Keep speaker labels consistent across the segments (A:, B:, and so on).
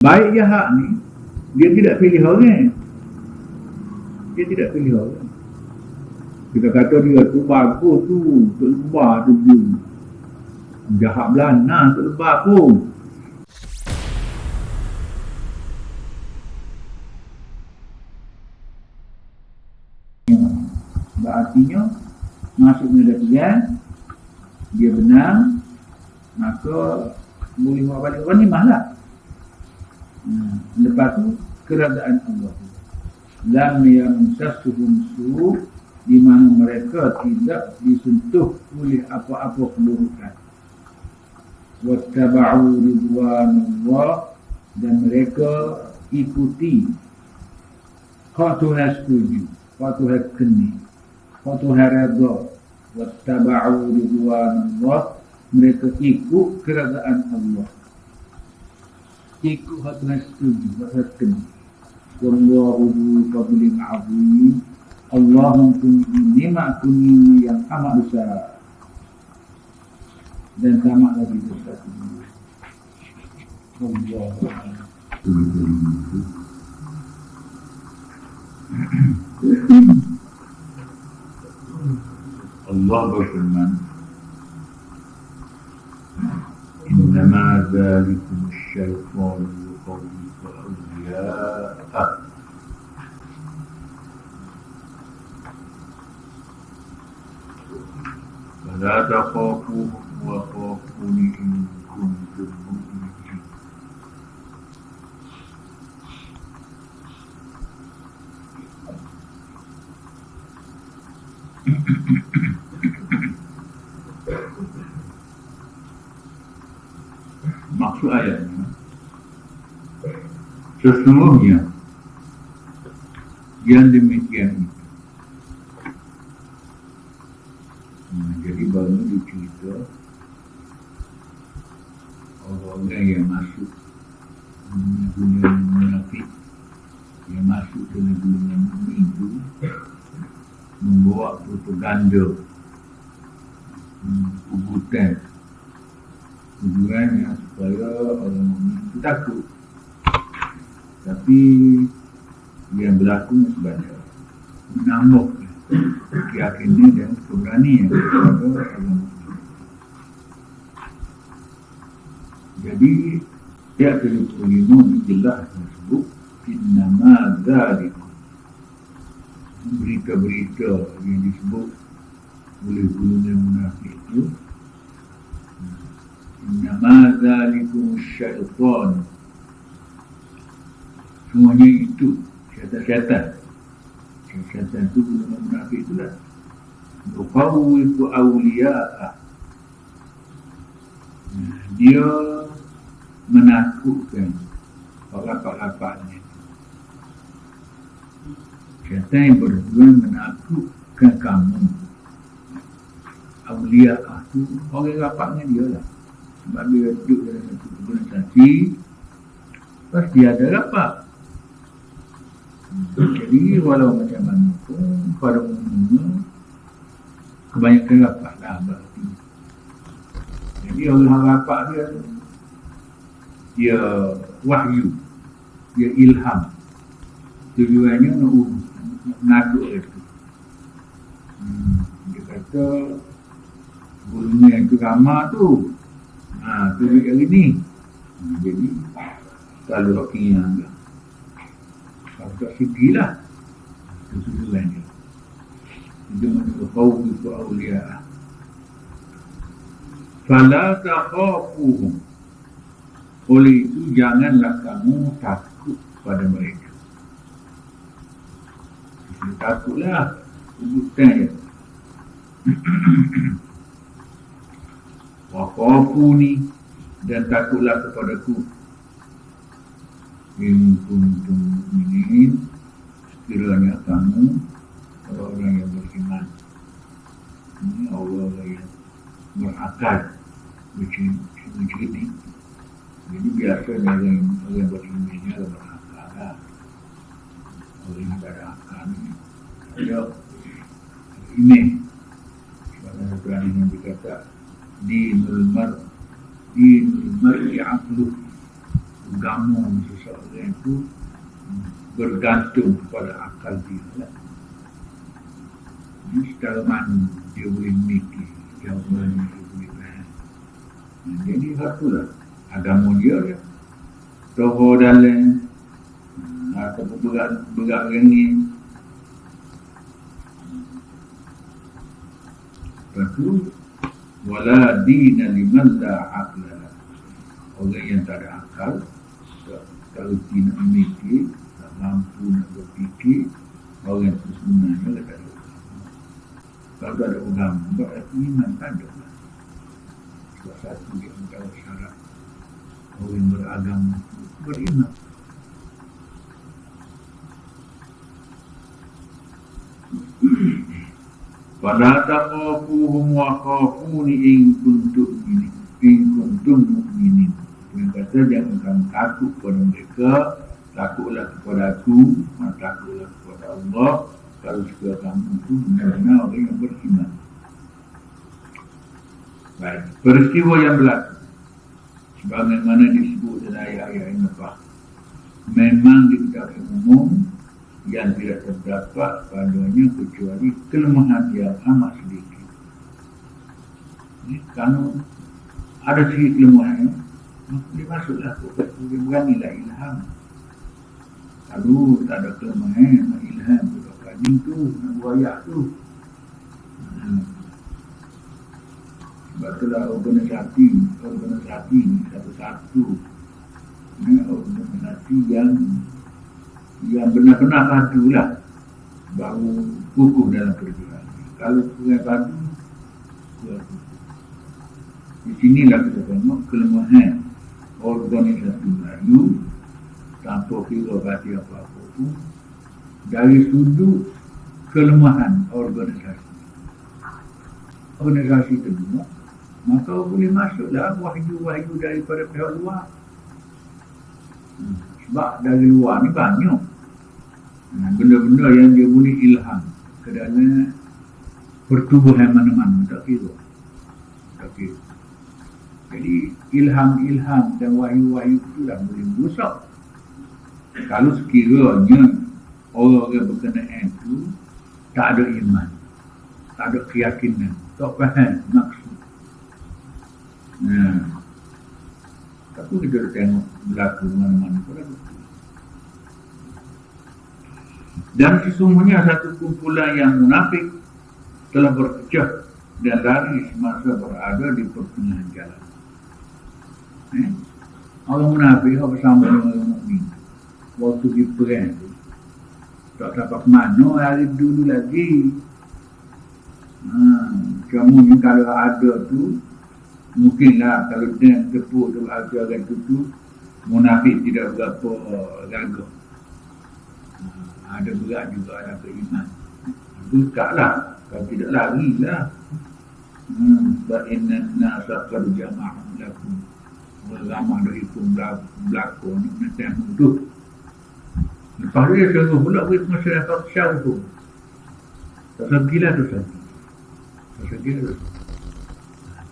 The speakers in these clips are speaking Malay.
A: Baik jahat ni, dia tidak pilih orang. Dia tidak pilih orang. Kita kata dia tu bagus tu, tu lebar tu dia. Jahat belana tu lebar pun. Artinya masuk negara dia benar, maka boleh buat balik orang ni malah. Lepas tu keradaan Allah. Lam yang sasuhum su', di mana mereka tidak disentuh oleh apa-apa keburukan. Wattaba'u ridwanullah, dan mereka ikuti hak Tuhan setuju, hak Tuhan keni, hak Tuhan redha. Wattaba'u ridwanullah, mereka ikut keradaan Allah, ikut hak Tuhan setuju, hak Tuhan keni. Wallahu dzul fadlin 'azim, Allah mempunyai nikmat kurnia yang amat besar dan sama lagi besar. Allah berfirman, innama dzalikum asy-syaitanu yukhawwifu awliya'ah. Fala takhafuhum wa khafuni in kuntum mu'minin. Maksud ayatnya, sesungguhnya yang demikian itu. Jadi baru dicerita orang-orang yang masuk dunia munafik, yang masuk ke dunia mukmin itu membawa propaganda, ugutan, tujuannya supaya orang mukmin itu takut. Tapi yang berlaku sebenarnya menambah keyakinan dan keberanian kepada orang mukmin. Jadi ayat 35 ini jelas disebut innama dzalikum, berita-berita yang disebut oleh golongan munafik itu, innama dzalikum syaitan, semuanya itu syaitan. Syaitan itu golongan munafik itulah. Yukhawwifu awliya'ah, dia menakutkan rapat-rapatnya. Syaitan yang bertujuan menakutkan kamu. Awliya'ah itu orang rapatnya dia lah. Sebab dia duduk dalam satu organisasi, pasti ada rapat. Jadi walau macam mana pun pada umumnya kebanyakan rapat lah berarti. Jadi orang rapat dia wahyu, dia ilham, tujuannya nak menakut itu. Dia kata golongan itu ramah tu, tu hari ni. Jadi selalu rokinya lah. Kalau tak segilah tujuannya. Itu maksud khawfu awliya'ah. Fala takhafuhum, oleh itu janganlah kamu takut pada mereka. Takutlah sebutan ya. Wa khafuni, dan takutlah kepadaku. In kuntum mu'minin, sekiranya kamu orang-orang yang beriman. Ini Allah yang berakal, mencerdik. Jadi biasanya orang beriman ini adalah berakal lah. Orang yang ada akal ni ada ini. Sebab satu hadis yang berkata dinul mar'i aqluh, agama seseorang itu bergantung pada akal dia lah. Ini secara mana dia boleh mikir, dia boleh faham. Jadi satulah agama dia toho dalam atau bergerak ini. Lepas wala dina liman la aqla. Orang yang tak ada akal, kalau tidak memikir, tak mampu nak berfikir, orang itu sebenarnya tak ada agama. Kalau tak ada agama, berarti iman tak ada. Sebab satu di antara syarat orang yang beragama beriman. Fala taqafuhum wa khafuni in kuntum mu'minin. Yang kata jangan kamu takut kepada mereka, takutlah kepada aku, takutlah kepada Allah. Kalau sekiranya kamu itu benar-benar orang yang beriman. Baik, peristiwa yang berlaku sebagaimana disebut dalam ayat-ayat yang lepas, memang diketahui umum yang tidak terdapat padanya kecuali kelemahan yang amat sedikit. Kalau ada sedikit kelemahan, maka dia masuklah dia beranilah ilham. Kalau tak ada kelemahan, ilham juga kaning tu, nak buayak tu. Sebab itulah organisasi satu-satu, organisasi yang benar-benar padulah baru kukuh dalam perjuangan. Kalau kurang padu, di sinilah kita tengok kelemahan organisasi Melayu tanpa kira kata apa-apa pun dari sudut kelemahan organisasi kedua, maka boleh masuklah wahyu-wahyu daripada pihak luar. Sebab dari luar ni banyak benda-benda yang dia boleh ilham ke dalam pertubuhan mana-mana, tak kira. Jadi ilham-ilham dan wahyu-wahyu itulah boleh merosak. Kalau sekiranya orang yang berkenaan itu tak ada iman, tak ada keyakinan, tak faham maksud. Tapi kita tengok berlaku mana-mana pada betul. Dan sesungguhnya satu kumpulan yang munafik telah berpecah dan lari semasa berada di pertengahan jalan. Orang munafik bersama dengan orang mukmin waktu di perang tu tak dapat mana hari dulu lagi. Kamu kalau ada tu mungkinlah kalau dia tepuk tu ajaran tu munafik tidak berapa gagah. Ada berat juga ada beriman. Bukalah, kalau tidak larilah. Fa inna an-nasa qad jama'u lakum wa ramah darikum belakon nanti tu. Lepas dia sungguh pula wis masyarakat syau tu. Tak gila tu saja.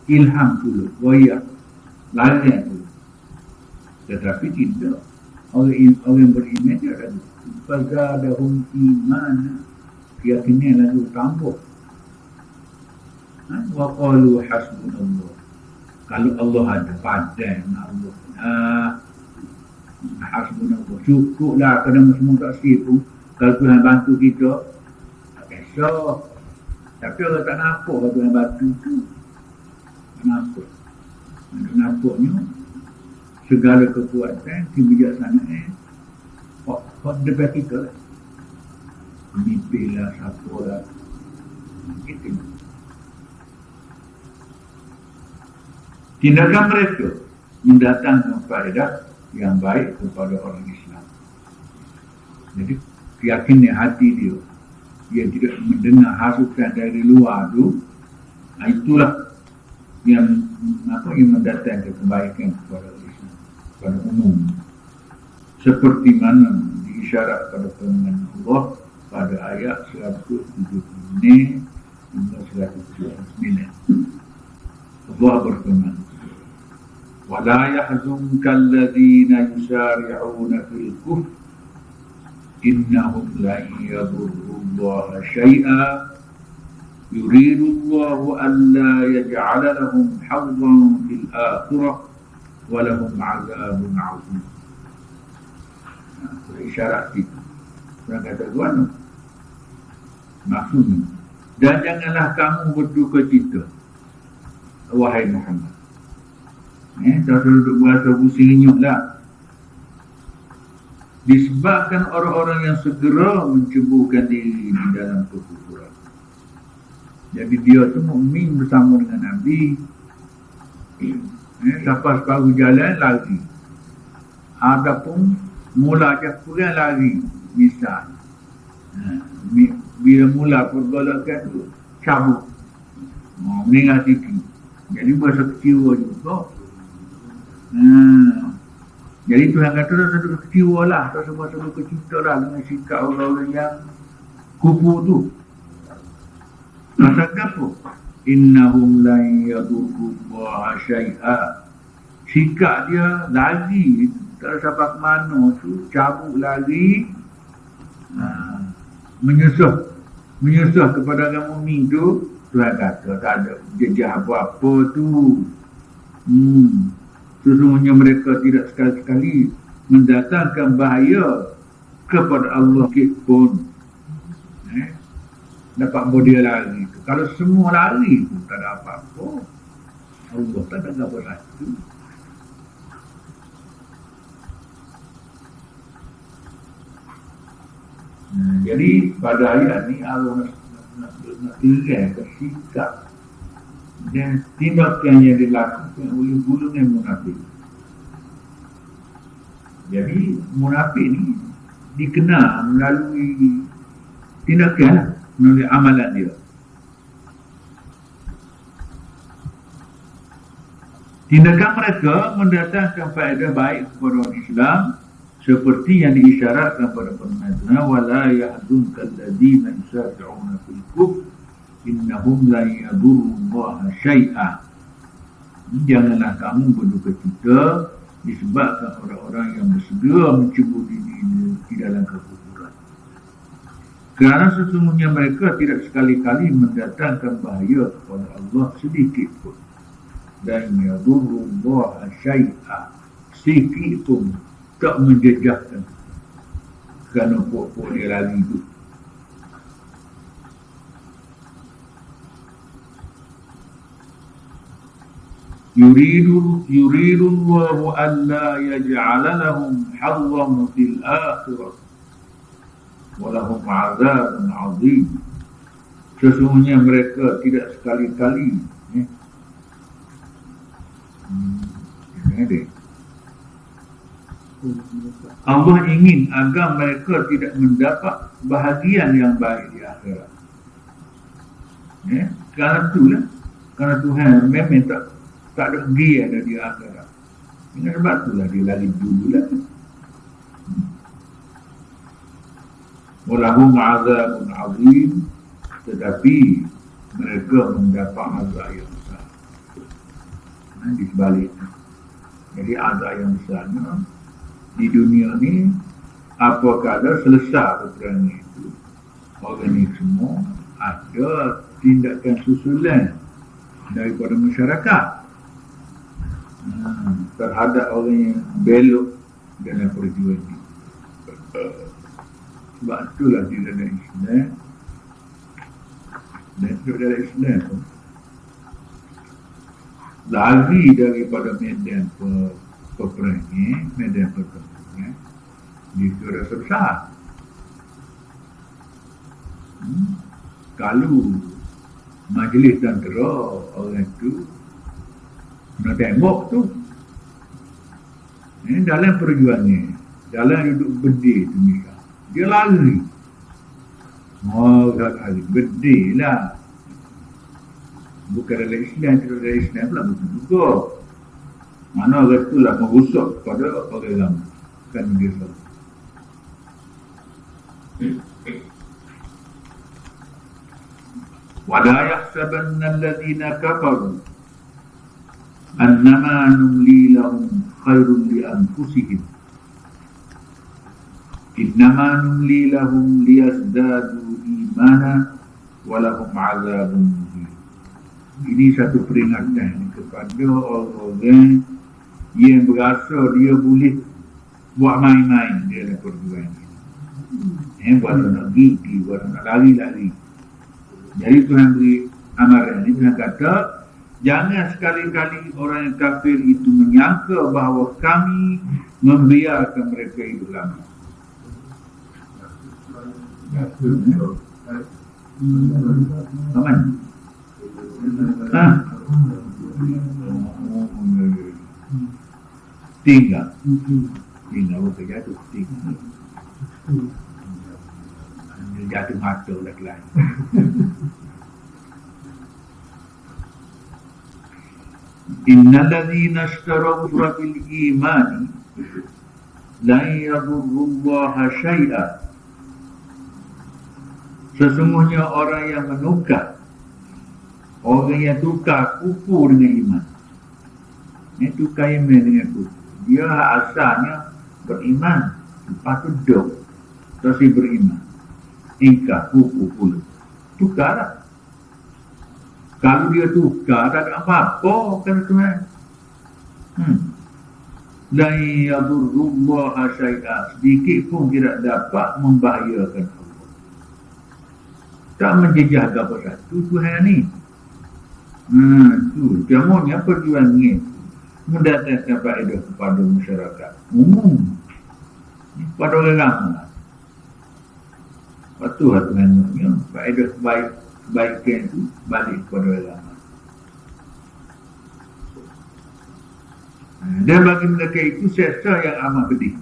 A: Ilham dulu, goyak, larian dulu. Tetapi tidak. Orang beriman dia ada. Fazadahum iman, keyakinan lalu tambah. Wa qalu hasbunallah. Kalau Allah ada padan Allah. Hasbunallah. Cukuplah kena semua tak sibuk. Kalau Tuhan bantu kita, tak kisah. Tapi orang tak nampak kalau Tuhan bantu tu. Nampak. Nampaknya segala kekuatan, kebijaksanaan depan kita lah. Mimpi lah, siapa lah. Gitu. Tindakan mereka mendatangkan faedah yang baik kepada orang Islam. Jadi keyakinan hati dia, dia tidak mendengar hasutan dari luar tu, itulah yang mendatangkan kebaikan kepada Islam, kepada umum. Seperti mana diisyarat pada firman Allah pada ayat 170 hingga 179. Allah berfirman, ولا يحزنك الذين يسارعون في الكفر إنهم لن يضروا الله شيئا يريد الله ألا يجعل لهم حظا في الآخرة ولهم عذاب عظيم. Isyarat itu. Orang kata tuan, maksudnya, dan janganlah kamu berduka cita, wahai Muhammad. Tak perlu duduk berasa pusing renyuk lah. Disebabkan orang-orang yang segera menceburkan diri di dalam kekufuran. Jadi dia tu mukmin bersama dengan Nabi. Lepas baru jalan lari. Adapun mula perang lari, misal. Bila mula pergolakan tu cabut. Meninggal sikit. Jadi berasa kecewa juga. Jadi Tuhan kata rasa kecewa lah, rasa berkecita lah dengan sikap orang-orang yang kufur tu. Rasa apa? Innahum lan yadurrullaha syai'a. Sikap dia lari, tak sampai ke mana tu, cabut lari, menyusah kepada orang mukmin tu. Tuhan kata tak ada jejak apa-apa tu. Sesungguhnya mereka tidak sekali-sekali mendatangkan bahaya kepada Allah pun. Dapat bodil lari tu. Kalau semua lari pun tak ada apa-apa. Allah tak ada apa satu. Jadi pada ayat ni Allah nak tinggal ke sikap dan tindakan yang dilakukan oleh golongan munafik. Jadi munafik ni dikenal melalui tindakan, melalui amalan dia. Tindakan mereka mendatangkan faedah baik kepada orang Islam seperti yang diisyaratkan pada firman Tuhan, wala yahzunka alladhina yusari'una fil kufr innahum la yadurrullaha syai'a. Janganlah kamu berduka cita disebabkan orang-orang yang bersegera mencebur diri di dalam kekufuran. Kerana sesungguhnya mereka tidak sekali-kali mendatangkan bahaya kepada Allah sedikit pun. Dan yadurrullaha syai'a, sedikit pun tak menjejaskan kerana pokok dia lari itu. Yuridu Allahu alla yaj'ala lahum hazzan fil akhirah wa lahum 'adzabun 'adzim. Sesungguhnya mereka tidak sekali-kali Allah ingin agar mereka tidak mendapat bahagian yang baik di akhirat. Kerana itulah, kerana Tuhan memang tak ada pergi ada di akhirat. Ini sebab itulah dia lari dulu lah. Walahum azabun azim, tetapi mereka mendapat azab yang besar. Di sebaliknya. Jadi azab yang besarnya di dunia ni, apa kadar selesai peperangan itu, orang ni semua ada tindakan susulan daripada masyarakat terhadap orang yang belok dalam perjuangan ini. Sebab itulah di dalam Islam, dan dalam Islam pun lari daripada medan peperangan, medan pertempuran itu rasa besar. Kalau majlis tentera orang itu nak tembak tu, dalam perjuangan, dalam duduk berdiri tu misal, dia lari. Tak lari, berdiri lah. Bukan dalam Islam, dalam Islam pula betul juga. Mana orang tu lah merusak kepada orang lama. Kan dia selalu. وَلَا يَحْسَبَنَّ الَّذِينَ كَفَرُوا annama numli lahum khairun li anfusihim innama numli lahum liyazdadu imana walahum azabun muhin. Ini satu peringatan kepada orang-orang yang berasa dia boleh buat main-main di dalam perjuangan ini. Buat nak gigi, buat nak lari-lari. Jadi Tuhan beri amaran ini, Tuhan kata, jangan sekali-kali orang yang kafir itu menyangka bahawa kami membiarkan mereka hidup lama. Aman? Tinggal bukan jatuh, tinggal jatuh mata lagi-lagi. Innal ladzina ishtaraw bil imani la yadurrullaha syai'a. Sesungguhnya orang yang menukar, orang yang tukar kufur dengan iman, tukar iman dengan kufur, dia asalnya beriman, lepas tu dok, terus dia beriman, ingkar kufur pula, tukar lah. Kalau dia tukar, tak ada apa-apa, kata Tuhan. La yadurrullaha syai'a, sedikit pun tidak dapat membahayakan Allah. Tak menjejah apa satu Tuhan ni. Tu jamunya perjuangan ni mendatangkan faedah kepada masyarakat umum, kepada orang ramai. Lepas tu Tuhan punya faedah kebaikan itu balik kepada orang ramai. Dan bagi mereka itu seksa yang amat pedih.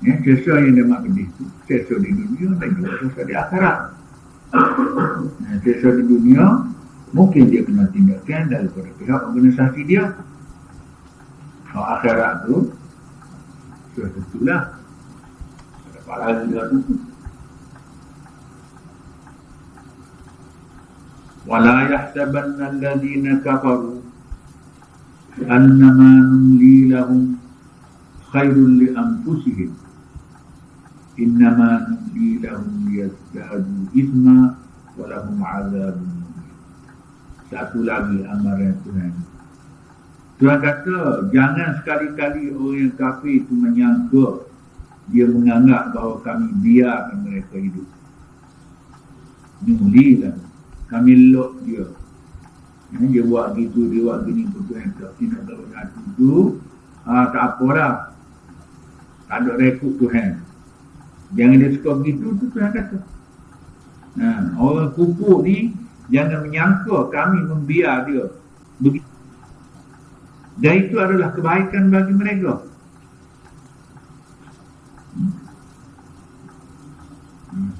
A: Seksa yang amat pedih itu seksa di dunia dan juga seksa di akhirat. Seksa di dunia mungkin dia kena tindakan daripada pihak organisasi dia. Kalau akhirat tu sudah tentulah ada pahala dia tu. Wala yahsabanna alladhina kafaru annama numli lahum khairul li anfusihim innama numli lahum liyazdadu ithma wa lahum azabun muhin. Satu lagi amaran Tuhan. Tuhan kata, jangan sekali-kali orang yang kafir itu menyangka, dia menganggap bahawa kami biarkan mereka hidup. Numli lah, kami lock dia. Dia buat gitu, dia buat gini, Tuhan tak tidak tahu satu tu, tak apa dah. Tak ada rekod Tuhan. Jangan dia suka begitu, tu Tuhan kata. Orang kufur ni, jangan menyangka kami membiar dia begitu. Dan itu adalah kebaikan bagi mereka.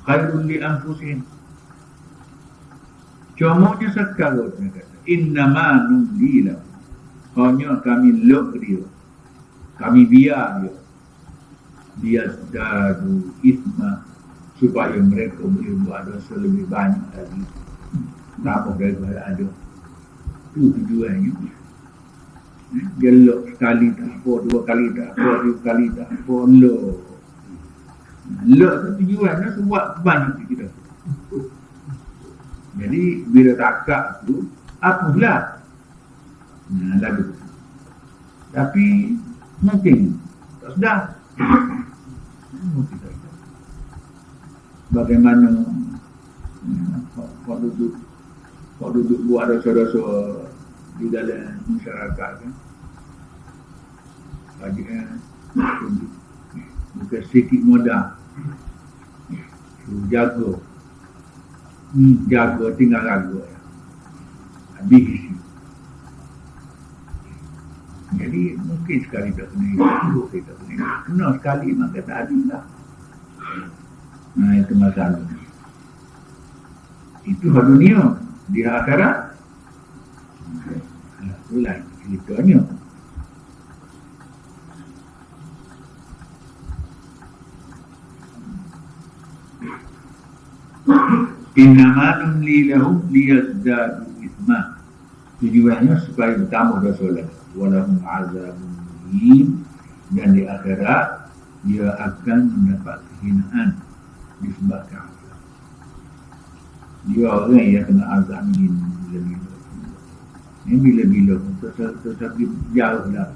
A: Khairul li anfusihim. Contohnya sekarang Tuhan kata, innama numli lahu. Hanya kami lock dia, kami biar dia, liyazdadu ithma, supaya mereka boleh buat dosa lebih banyak lagi. Nama daripada ada. Itu tujuannya. Dia lock sekali tak apa, dua kali tak apa, tiga kali tak apa, lock. Lock tu tujuannya buat banyak kita. Jadi bila takak tu, apa pula? Lalu. Tapi mungkin tak sedar. Mungkin tak sedar. Bagaimana Kau duduk buat dosa-dosa di dalam masyarakat kan? Bagian bukan sedikit modal. Jaga. Jaga tinggal raga. Habis. Jadi mungkin sekali tak kena hidup, kita kena sekali maka tak adil lah. Itu masalah. Itu hal dunia. Di akhirat itulah ceritanya. Innama numli lahum liyazdadu ithma Tujuannya supaya bertambah dosa lagi. Walahum azabun muhim, dan di akhirat dia akan mendapat kehinaan disebabkan azab. Dia orang yang kena azab ini bila-bila. Ini bila-bila tetapi jauh lah.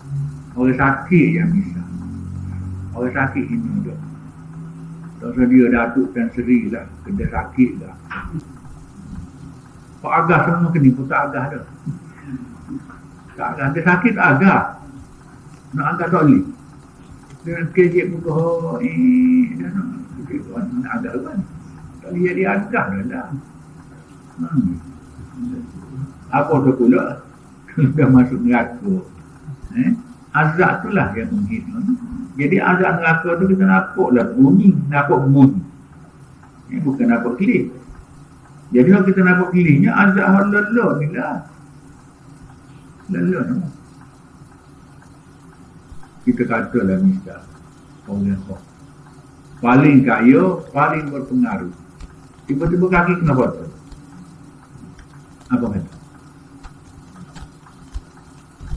A: Orang sakit yang bisa. Orang sakit ini dah. Tak usah dia datuk dan seri lah. Kena sakit lah. Pak agah semua kena pun tak agah dah. Tak agah. Dia sakit tak agah. Nak agah tak boleh. Dia kejek muka dia nak agah kan. Tak boleh jadi agah dah lah. Apa tu pula? Dah masuk neraka. Azab tu lah yang menghina. Jadi azab neraka tu kita nampak lah bunyi. Nampak bunyi. Bukan nampak kelih. Jadi kalau kita nampak kelihnya, azab halal ni lah. Lalu no? Kita katalah misal orang kok paling kaya, paling berpengaruh, tiba-tiba kaki kena potong. Apa kata?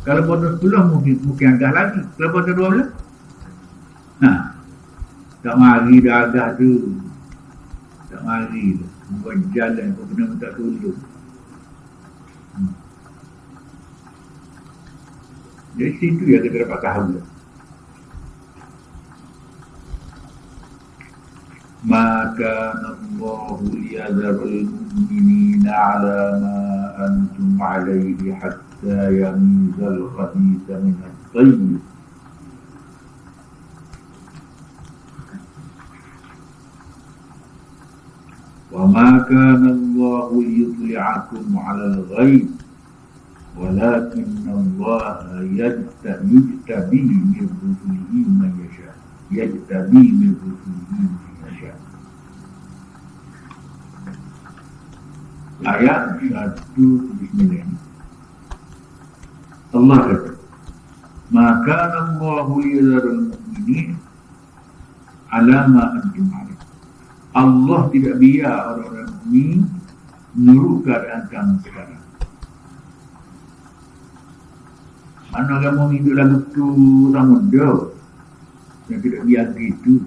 A: Kalau potong 10 mungkin agak lagi. Kalau potong 12, tak mari dah agak tu. Tak mari dah. Buat jalan kau kena minta tolong. Dari situ yang kita dapat tahu. Maka Allah liyadharul mu'minina ala ma antum alaihi hatta yamizal khabitha min at-tayyib. وما كان الله ليطلعكم على الغيب ولكن الله يجتبي من رسله من يشاء يجتبي من رسله من يشاء. Ayat 1 Allah kata, maka Allah liyadharul mu'minin ala ma antum alaihi. Allah tidak biar orang-orang ini menurut keadaan kamu sekarang. Mana kamu hidup lagu tu orang muda yang tidak biar begitu.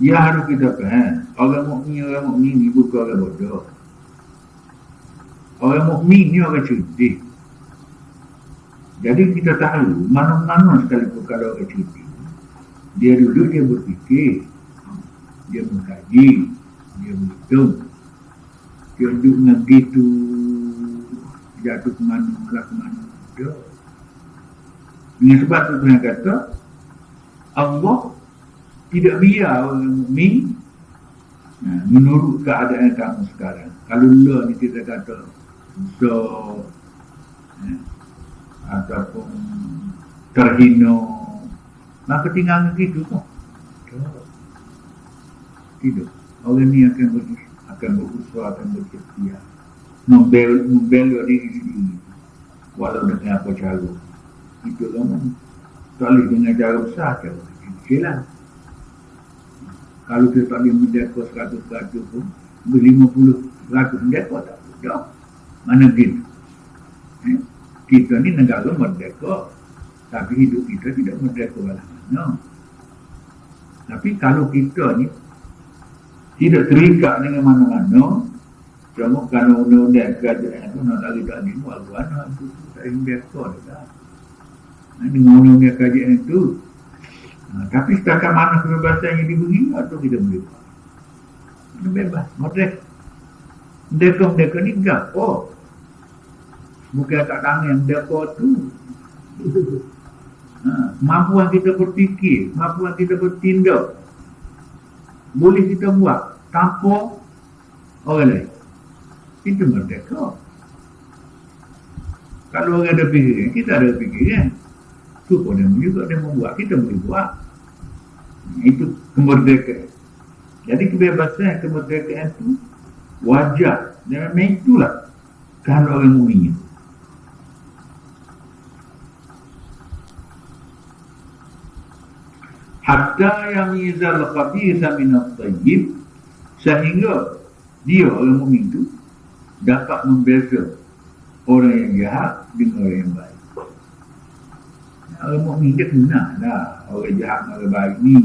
A: Ya harus kita faham, orang mukmin ni bukan orang bodoh. Orang mukmin ni orang cerdik. Jadi kita tahu mana-mana sekalipun kalau orang cerdik, dia duduk, dia berfikir, dia mengkaji, dia berhitung, dia duduk dengan begitu, jatuh ke mana, malah ke mana. Dengan sebab tu Tuhan kata, Allah tidak biar orang mukmin menurut keadaan kamu sekarang. Kalau Allah ni kita kata susah, ataupun terhina, maka tinggal begitu kok. Tidak. Orang ni akan berusaha, akan berikhtiar, membela diri sendiri, walau dengan apa cara. Itu kan tak boleh dengan cara besar, cara kecil lah. Kalau kita tak boleh mendekor 100% pun, 50% mendekor tak boleh. Mana gitu? Kita ni negara merdeka, tapi hidup kita tidak merdeka lah. No. Tapi kalau kita ni tidak terikat dengan mana-mana, cuma kalau undang-undang kerajaan itu nak lari tak dimuat, anak itu tak merdeka dah. Dengan undang-undang kerajaan itu. Tapi setakat mana kebebasan yang diberi, atau kita boleh buat. Ini bebas, merdeka. Merdeka ni gapo. Bukan kat tangan merdeka tu. Kemampuan kita berfikir, kemampuan kita bertindak, boleh kita buat tanpa orang lain. Itu merdeka. Kalau orang ada fikiran, kita ada fikiran. Tu pun dia juga dia membuat, kita boleh buat. Itu kemerdekaan. Jadi kebebasan, kemerdekaan itu wajar. Dan memang itulah kalau orang mukmin. Hatta yamizal khabitha min at-tayyib, sehingga dia orang mukmin itu dapat membeza orang yang jahat dengan orang yang baik. Orang mukmin dia kenal lah orang jahat dengan orang baik ni.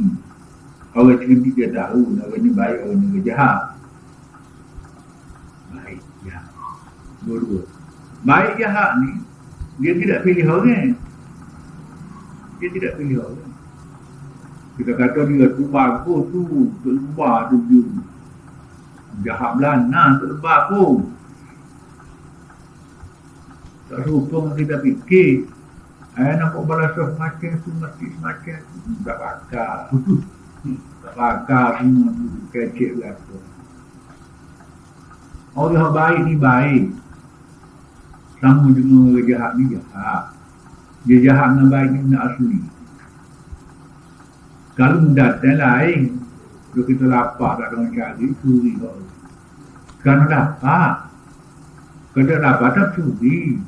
A: Orang cerdik dia tahu orang ni baik, orang ni jahat. Baik, jahat. Dua-dua. Baik jahat ni dia tidak pilih orang. Dia tidak pilih orang. Kita kata dia tu bagus tu, tu lebar tu dia. Jahat belana tu lebar pun. Tak suka kita fikir. Nampak balasah macam tu, macam tak bakar. Tak bakar semua tu, kecil belakang. Orang baik ni baik. Sama dengan orang jahat ni jahat. Dia jahat dengan baik ni nak asli. Kalau datang lain, kalau kita lapar tak ada cari, curi kau. Kerana lapar. Kalau lapar tak curi.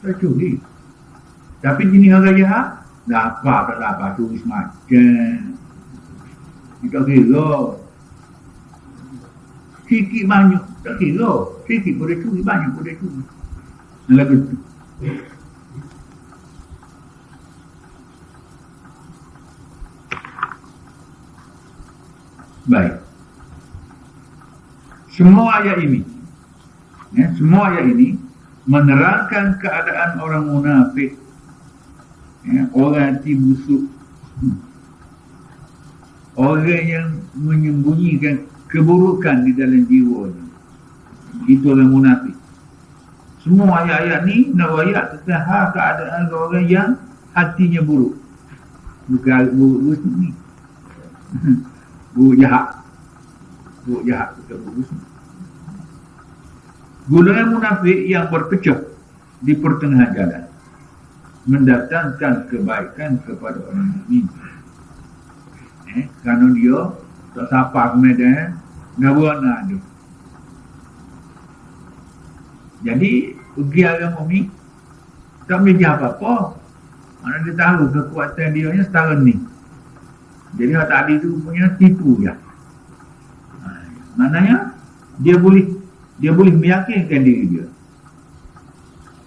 A: Tak curi. Tapi jenis orang jahat, lapar tak lapar, curi semacam. Kita kira. Sikit banyak, tak kira. Sikit boleh curi, banyak boleh curi. Lagu tu. Baik. Semua ayat ini menerangkan keadaan orang munafik, orang hati busuk, orang yang menyembunyikan keburukan di dalam jiwanya. Itu orang munafik. Semua ayat-ayat ni nak ayat tentang keadaan orang yang hatinya buruk. Bukan buruk ni. Buruk jahat. Buruk jahat, bukan buruk. Golongan munafik yang berpecah di pertengahan jalan, mendatangkan kebaikan kepada orang mukmin. Kerana dia tak sapa ke medan, ngawana dia. Jadi, pergi orang mukmin tak boleh jahat apa-apa. Mana dia tahu kekuatan dia nya setara ni. Jadi hak tadi tu punya tipu je. Maknanya dia boleh meyakinkan diri dia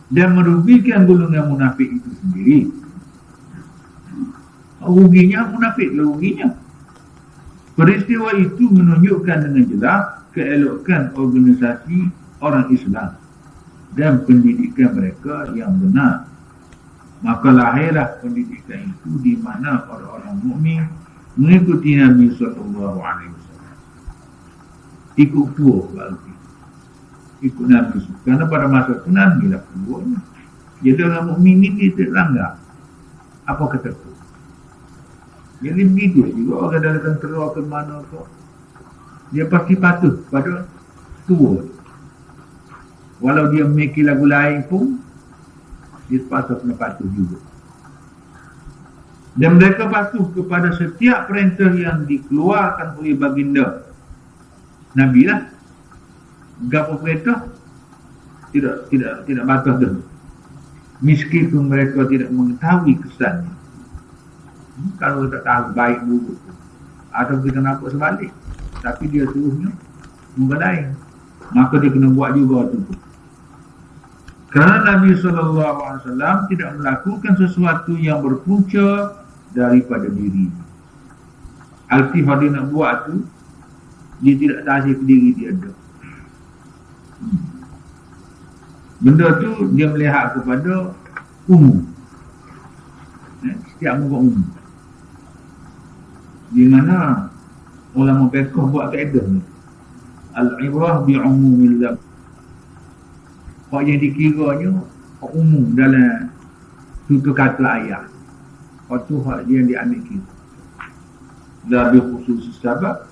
A: dan merugikan golongan munafik itu sendiri. Ruginya munafik, ruginya. Peristiwa itu menunjukkan dengan jelas keelokan organisasi orang Islam dan pendidikan mereka yang benar. Maka lahirlah pendidikan itu di mana orang-orang mukmin mengikuti Nabi sallallahu alaihi wasallam. Ikut tua berarti. Ikut Nabi. Kerana pada masa itu Nabi lah tua. Jadi orang mukmin ini dia tidak langgar. Apa kata tu? Jadi begitu juga orang dalam tentera ke mana tu, dia pasti patuh pada tua. Walau dia memiliki lagu lain pun, dia sepatutnya patuh juga. Dan mereka patuh kepada setiap perintah yang dikeluarkan oleh baginda Nabi lah. Gapo perintah tidak batas dah. Meskipun mereka tidak mengetahui kesannya. Kalau tak tahu baik buruk atau kita nampak sebalik, tapi dia suruhnya muka lain, maka dia kena buat juga tu. Kerana Nabi SAW tidak melakukan sesuatu yang berpunca daripada diri. Aktif dia nak buat tu, dia tidak tahu ke diri dia ada. Benda tu dia melihat kepada umum. Setiap muka umum. Di mana ulama fiqh buat kaedah ni. Al-ibrah bi'umumil lafz. Hak yang dikiranya umum dalam tutur kata ayat. Hak tu hak dia yang diambil kira. Lebih khusus sebab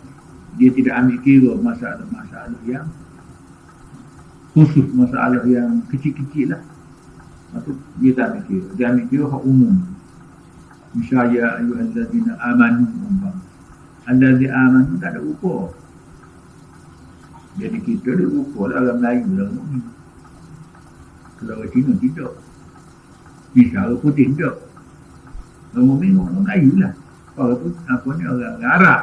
A: dia tidak ambil kira masalah-masalah yang khusus, masalah yang kecil-kecil lah. Maksud dia tak ambil kira. Dia ambil kira hak umum. Misalnya ayyuhallazina amanu, allazi amanu tak ada ukur. Jadi kita ada ukur lah orang Melayu lah. Kalau orang Cina tidak. Misal orang putih tidak. Orang mukmin orang Melayu lah. Orang putih apa ni orang Arab.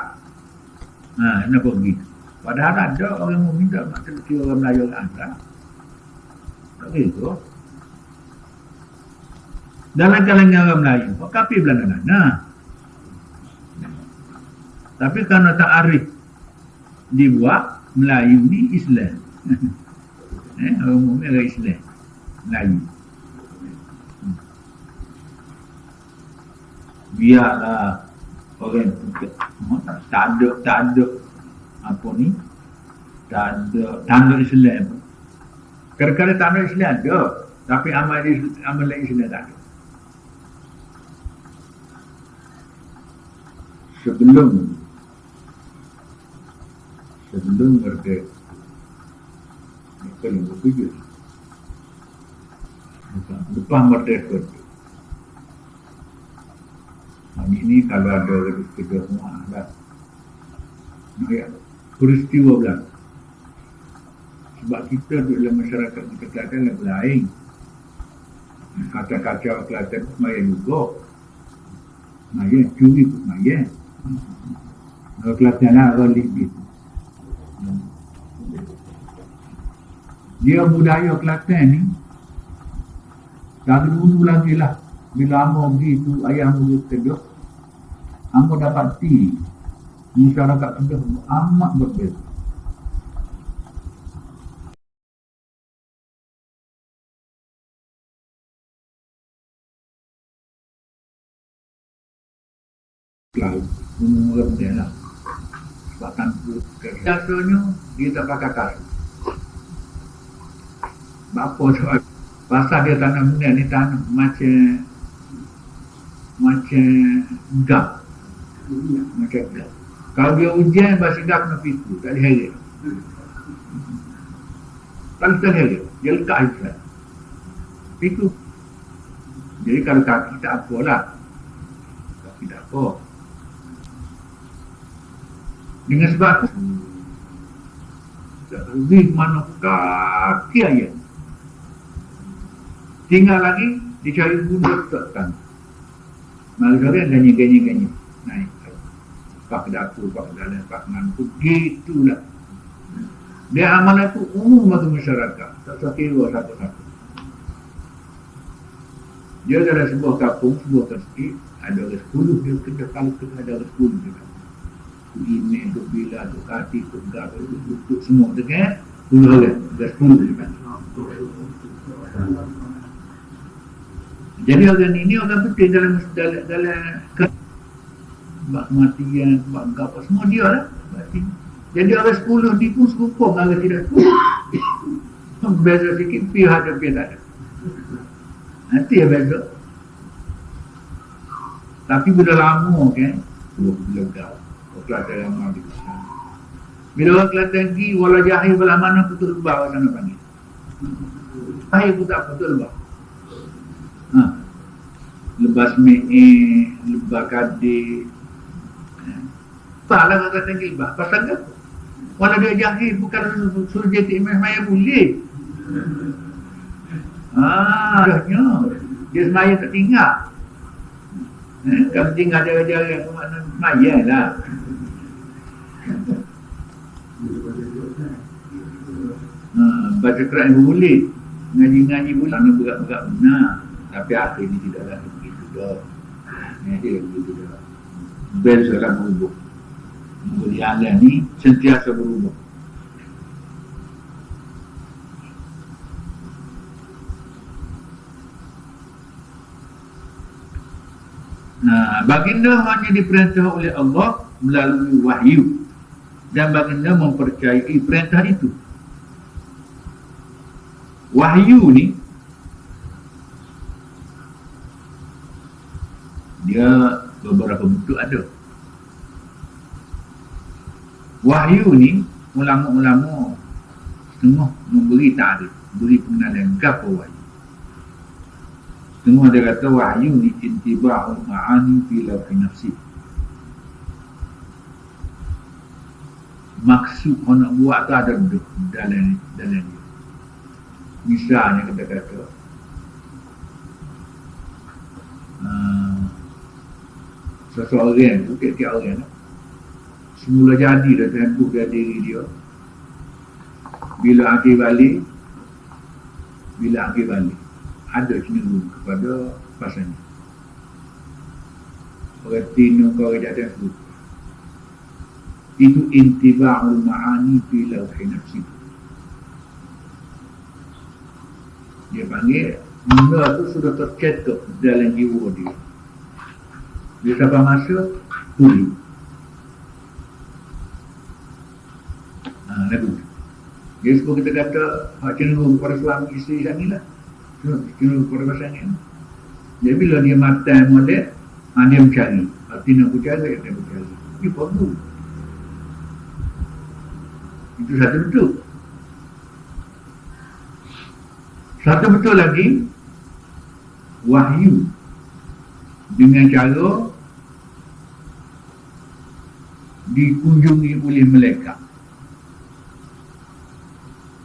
A: Kenapa begitu? Padahal ada orang mukmin tak nak kira orang Melayu orang Arab. Tak gitu. Dalam kalangan orang Melayu, kafir belanda-belanda. Tapi kerana tak arif dibuat Melayu ni Islam. Orang mukmin orang Islam. Melayu. Biarlah orang tak ada apa ni, tak ada tanda Islam. Kadang-kadang tanda Islam ada, tapi amal Islam tak ada. Sebelum merdeka, mereka 57. Lepas merdeka tu. Hari ini kalau ada kerja semua dah. Ya, peristiwa belakang. Sebab kita duduk dalam masyarakat kita Kelantan lebih lain. Kacau-kacau Kelantan pun mayan juga. Mayan, curi pun mayan. Kalau Kelantan lah, orang lebih. Dia budaya Kelantan ni, dari dulu lagi lah. Bila Amor begitu, ayah Amor begitu, Amor dapat masyarakat kita amat berbeza. Lalu, umur dia lah. Bahkan biasanya dia tak pakai kasut. Bapa soal pasal dia tanam benda ni tanam macam gap. Macam gap. Kalau dia hujan, bahasa gap kena piku. Tak boleh heret. Kalau tak heret, dia lekat itu. Piku. Jadi kalau kaki tak apalah. Kaki tak apa. Dengan sebab tu, lebih mana kaki ayat. Tinggal lagi, dicari bunda tetapkan. Malah orang ganyi. Naik. Pak dapur, pak dalam, pak mantu. Gitulah. Dia amalan itu umum bagi masyarakat. Tak sekira satu-satu. Dia dalam sebuah kampung, sebuah masjid, ada orang 10. Dia kena kalau ada orang 10 juga. Ini, untuk bila, untuk kaki, untuk gak, untuk semua. Dengan 10 orang. Ada 10 juga. Jadi orang ini orang penting dalam bak kematian, bak apa semua dia lah. Jadi orang 10 ni pun sekumpul orang tidak sekumpul. Beza sikit, pihak ada, pihak tak ada. Nanti ya beza. Tapi bila lama kan, bila gau. Kelantan yang mahu dikasih. Bila orang Kelantan pergi, walau jahil belah mana putus lebah, orang sana panggil. Jahil pun tak putus lebah. Lebah seme'e, lebah kadir. Taklah orang Kelantan lebah. Pasal apa? Walau dia jahil, bukan suruh dia tikmah semaya boleh. Adanya. Dia semaya tak tinggal. Kalau tinggal jaga-jaga, makna semaya lah. Baca Quran boleh, ngaji-ngaji boleh, nak berat-berat benar, tapi akhir ni tidaklah begitu dah. Dia begitu dah. Bel sekarang berubah. Beli alam ni sentiasa berubah. Baginda hanya diperintah oleh Allah melalui wahyu, dan baginda mempercayai perintah itu. Wahyu ni dia beberapa bentuk ada. Wahyu ni ulama-ulama setengah memberi takrif, beri pengenalan apa wahyu. Setengah dia kata wahyu ni intiba'ul ma'ani fi lawhi nafsi. Maksud orang nak buat tu ada dalam dia. Misalnya kata-kata seseorang tu, tiap-tiap orang semula jadi dah tempoh dari diri dia. Bila akhir balik ada cenderung kepada pasangan. Orang tino kau ada sebut. Itu intiba'ul ma'ani fi lawhi nafsi. Dia panggil benda tu sudah tercetak dalam jiwa dia. Dia sampai masa tulis. Lagu. Jadi sebab kita kata hak cenderung kepada suami isteri sana lah. Cenderung kepada pasangan. Jadi bila dia matai molek, dia mencari. Artinya aku cari, dia mencari. Dia perlu. Itu satu betul. Satu betul lagi, wahyu dengan cara dikunjungi oleh malaikat.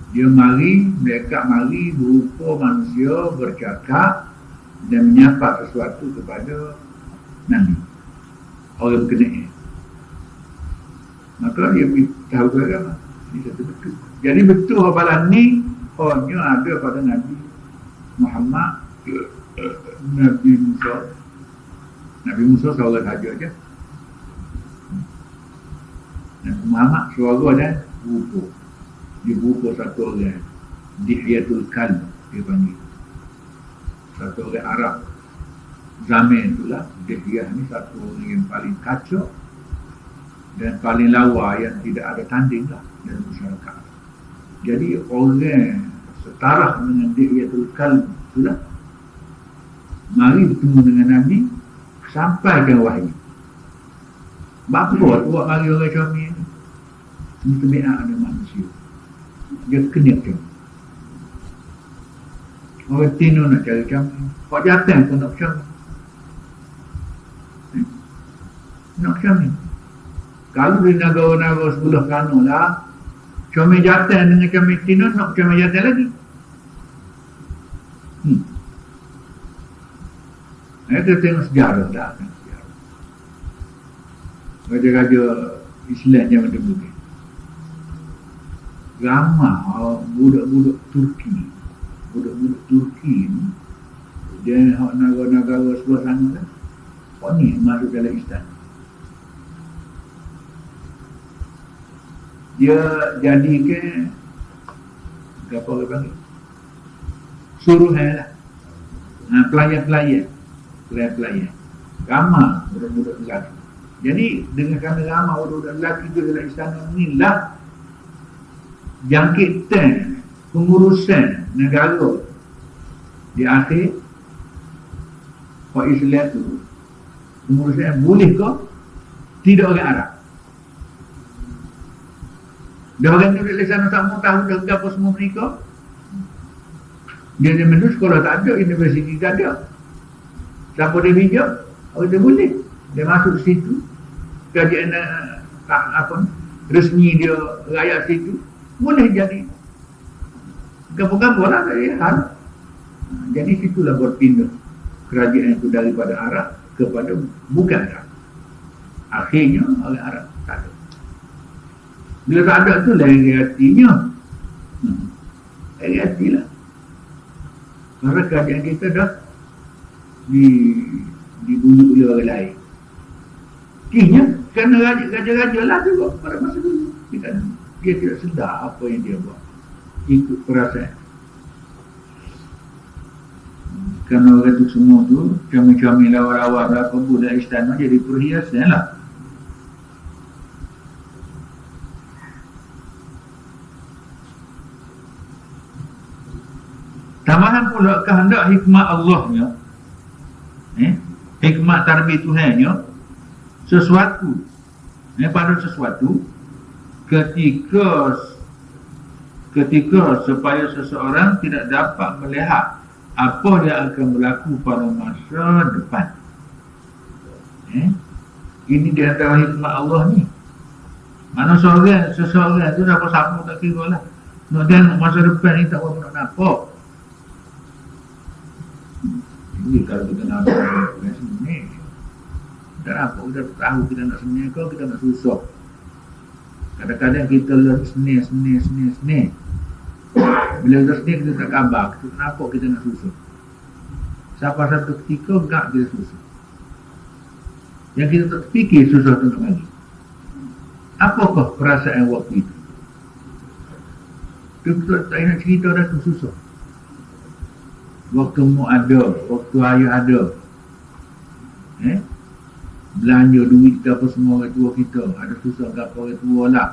A: Dia malaikat mari berupa manusia bercakap dan menyapa sesuatu kepada Nabi, orang berkenaan. Maka dia tahu ke agama. Ini satu betul. Jadi betul hafalan ni hanya ada pada Nabi Muhammad, Nabi Musa. Nabi Musa seorang saja je. Nabi Muhammad suara dan rupa. Dia berupa satu orang Dihyatul Kalb, dia panggil. Satu orang Arab zaman itulah. Dihyah ni satu orang yang paling kacau dan paling lawa, yang tidak ada tanding lah dalam masyarakat. Jadi orang setara dengan Dihyatul Kalb itulah mari bertemu dengan Nabi, sampaikan wahyu. Bapa tu buat mari orang comel ni. Ini kebiasaan ada manusia. Dia kena macam orang tino nak cari comel, kau jatah pun nak comel. Nak comel. Kalau di negara-negara sebelah sana lah, comel jatah dengan comel tino, nak comel jatah lagi. Kita tengok sejarah dah. Raja-raja Islam zaman dulu ni. Ramai budak-budak Turki. Budak-budak Turki ni, dia hak negara-negara sebelah sana kan, kok ni masuk dalam Islam. Dia jadikan apa orang panggil, suruhan lah. Pelayan-pelayan. Ramai budak-budak lelaki. Jadi dengan kerana ramai budak-budak lelaki ke dalam istana ni lah, jangkitan pengurusan negara di akhir Pak Islam tu, pengurusan boleh ke tidak orang Arab. Dah orang tu di sana tak mau tahu dah apa semua mereka. Dia dulu sekolah tak ada, universiti tak ada. Siapa dia bijak, orang dia boleh. Dia masuk situ, kerajaan resmi dia rakyat situ, boleh jadi gapo-gapo lah dari hal. Jadi situlah berpindah kerajaan itu daripada Arab kepada bukan Arab. Akhirnya orang Arab tak ada. Bila tak ada tu lain hatinya. Lain hatilah. Kerana kerajaan kita dah dibunyi oleh orang lain. Kini kerana raja-raja lah juga pada masa dulu. Dia tidak sedar apa yang dia buat. Ikut perasaan. Kerana orang tu semua tu comel-comel lawa-lawa berapa budak istana jadi perhiasan lah. Tambahan pula kehendak hikmah Allahnya, hikmah tarbiyah Tuhannya, sesuatu pada sesuatu ketika supaya seseorang tidak dapat melihat apa yang akan berlaku pada masa depan. Ini di antara hikmah Allah ni. Mana seseorang tu dapat sama tak kira lah. Dan masa depan ni tak boleh nak nampak. Ini kalau kita nak buat sini, tak apa, kita tahu kita nak semuanya kau, kita nak susah. Kadang-kadang kita learn seni. Bila kita seni, kita tak khabar. Kenapa kita nak susun? Siapa satu ketika, enggak kita susun. Yang kita tak fikir susah tu nak lagi. Apakah perasaan waktu itu? Kita tak nak cerita dah tu susah. Waktu mu ada, waktu ayah ada. Belanja duit ke apa semua orang tua kita. Ada susah ke apa orang tua lah.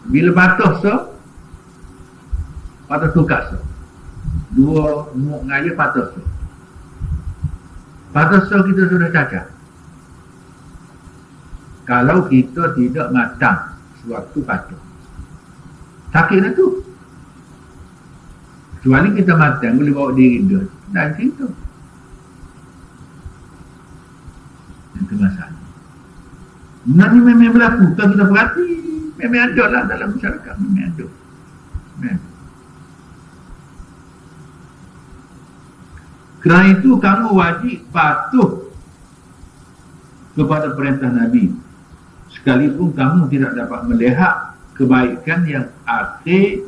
A: Bila patah so, patah tukar so. Dua mu ngaya patah so. Patah so kita sudah cacat. Kalau kita tidak matang sewaktu patah. Sakit dah tu. Kecuali kita matang, boleh bawa diri dia. Dan cerita. Itu masalah. Nanti memang berlaku. Kalau kita perhati, memang ada lah dalam masyarakat. Memang ada. Kerana itu kamu wajib patuh kepada perintah Nabi. Sekalipun kamu tidak dapat melihat kebaikan yang akhir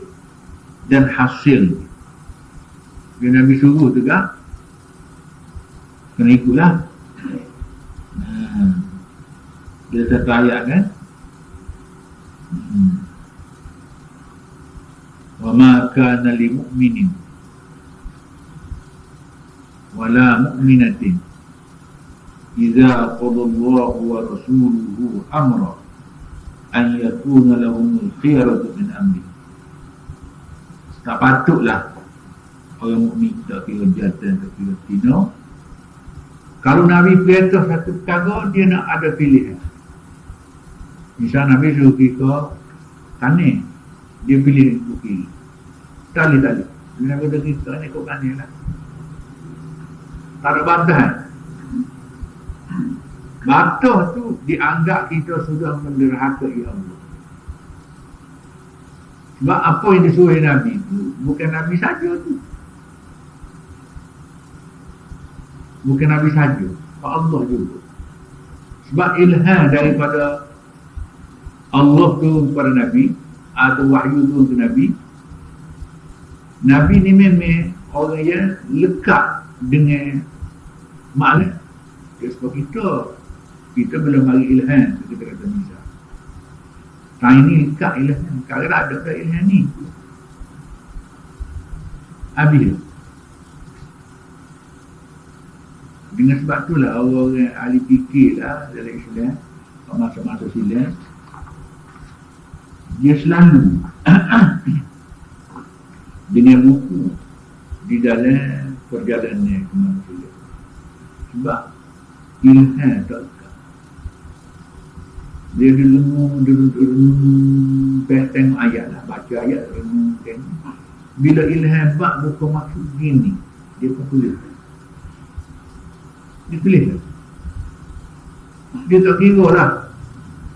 A: dan hasil. Bila Nabi suruh tu kan, kena ikutlah. Dia satu ayat kan, wa ma kana li mu'minin wala mu'minatin idza qada Allahu wa rasuluhu amra an yakuna lahumul khiyaratu min amri. Tak patutlah orang mukmin tak kira jantan, tak kira tino. Kalau Nabi perintah satu perkara, dia nak ada pilihan. Misal Nabi suruh kita kanan, dia pilih ke kiri. Tak boleh. Bila Nabi kata kita ni kau kanan lah. Tak ada bantahan. Bantah tu dianggap kita sudah menderhakai Allah. Sebab apa yang disuruh Nabi tu bukan Nabi saja tu. Bukan Nabi saja, Allah juga. Sebab ilham daripada Allah tu kepada Nabi atau wahyu tu ke Nabi. Nabi ni memang orang yang lekat dengan makna. Sebab kita belum bagi ilham, kita kata misal. Tahun ini lekat ilham, kalau ada dah ilham ni habis. Dengan sebab itulah orang-orang ahli fikir lah dalam Islam, masa-masa silam, dia selalu dengan buku di dalam perjalanan ke manusia. Sebab ilham tak lekat. Dia renung, tengok ayat lah, baca ayat, renung, tengok. Bila ilham bak buka maksud gini, dia pun tulis. Dia tulis lah. Dia tak kira lah.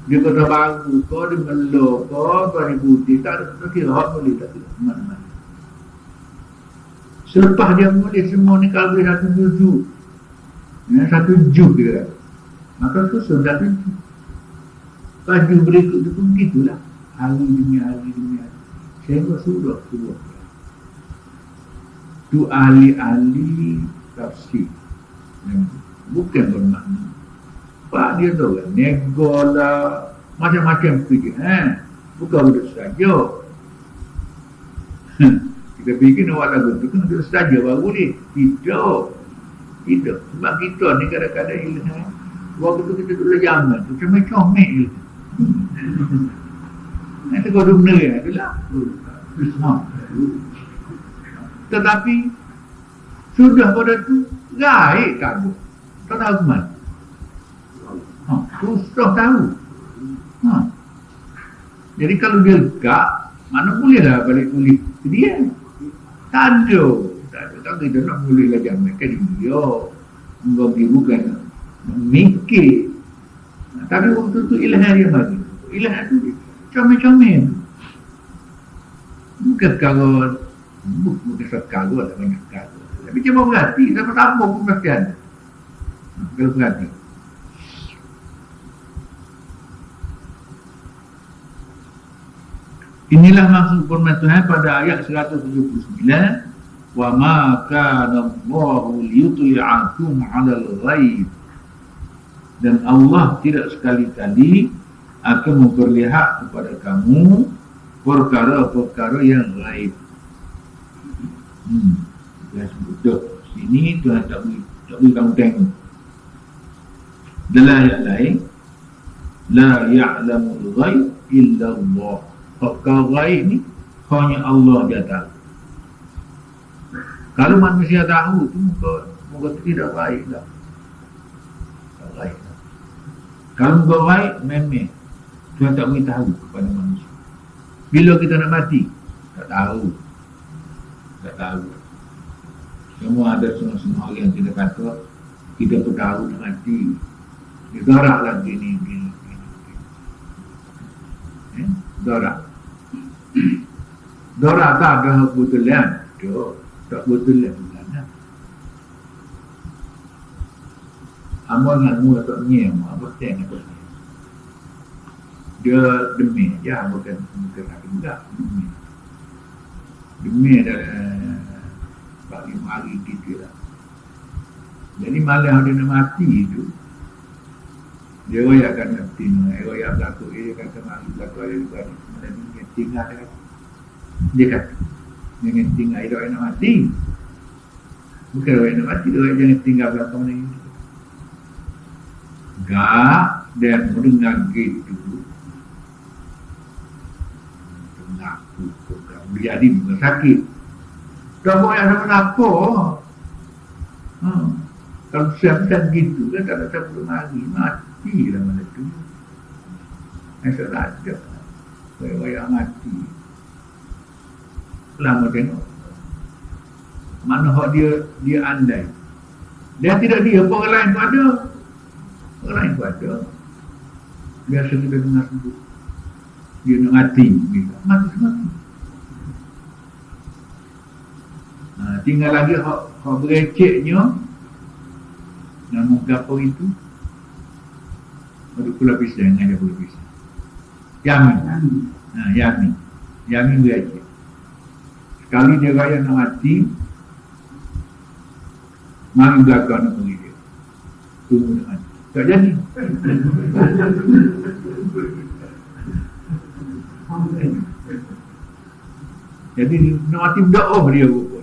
A: Dia kata baru kau, dia melok kau, dia putih, tak kira, boleh tak kira, mana-mana. Selepas dia boleh semua ni, kalau boleh satu juzuk, satu juz dia, maka susun satu juz. Baju berikut tu pun begitulah. Hari demi hari. Sehingga surah. Tu ahli-ahli tafsir. Bukan bermakna. Pak dia tahu kan, nego lah, macam-macam fikir. Bukan duduk saja. Kita fikir nak buat lagu tu kan duduk saja baru boleh. Tidak. Sebab kita ni kadang-kadang ilham. Waktu tu kita duduk jangan tu comel-comel ilham. Nanti kau duduk benar itulah. Tetapi sudah pada tu gaib kabut. Tak tahu ke mana. Susah tahu. Jadi kalau dia lekat, mana bolehlah balik pulih ke dia. Tak ada. Tak kita nak pulih lah jaman ke dia. Bagi bukan mikir. Tapi waktu tu ilham dia bagi. Ilham tu comel-comel. Bukan perkara, bukan perkara lah, banyak perkara. Tapi cuma berhati, siapa-siapa pun pasti ada. Kalau berhati. Inilah maksud firman Tuhan pada ayat 179, wa ma kana Allahu liyutli'akum 'alal ghaib, dan Allah tidak sekali-kali akan memperlihat kepada kamu perkara-perkara yang gaib. Ya, betul. Sini Tuhan tak boleh kamu tengok. Dalam ayat lain, la ya'lamul ghaib illa Allah. Perkara gaib ni hanya Allah dia tahu. Kalau manusia tahu tu muka tidak baik lah. Tak baik lah. Kalau muka baik, memang Tuhan tak boleh tahu kepada manusia. Bila kita nak mati, tak tahu. Tak tahu. Semua ada semua orang yang tidak kata kita pun tahu nak mati. Dia dorak lah gini. Dorak. Dorak tak ada kebetulan. Tak kebetulan lah. Amal nak mula tak nyem. Apa teng apa ni? Dia demi. Ya, bukan aku juga. Demi dalam 4-5 hari gitu lah. Jadi malam dia nak mati tu, dia royakkan mati ni. Dia royak berlaku. Dia kata mari berlaku. Dia kata dia tinggal dia. Dia kata jangan tinggal dia nak mati. Bukan orang nak mati, dia jangan tinggal belakang ni. Gak dan mendengar gitu. Mengaku jadi bukan sakit. Tak boleh ada menapa. Kalau siapkan gitu kan tak ada perlu mati lah mana tu. Saya ada. Saya mati. Lama tengok. Mana hak dia andai. Dia tidak dia, orang lain pun ada. Orang lain pun ada. Biasa kita dengar sebut. Dia nak mati. Mati. Tinggal lagi hak bereceknya. Nama kapal itu. Ada pula pisang. Ada pula pisang. Yamin. Yamin berecek. Sekali dia raya nak mati, mari belakang nak pergi dia. Tunggu nak mati. Tak jadi. Jadi nak mati berdoa dia pun.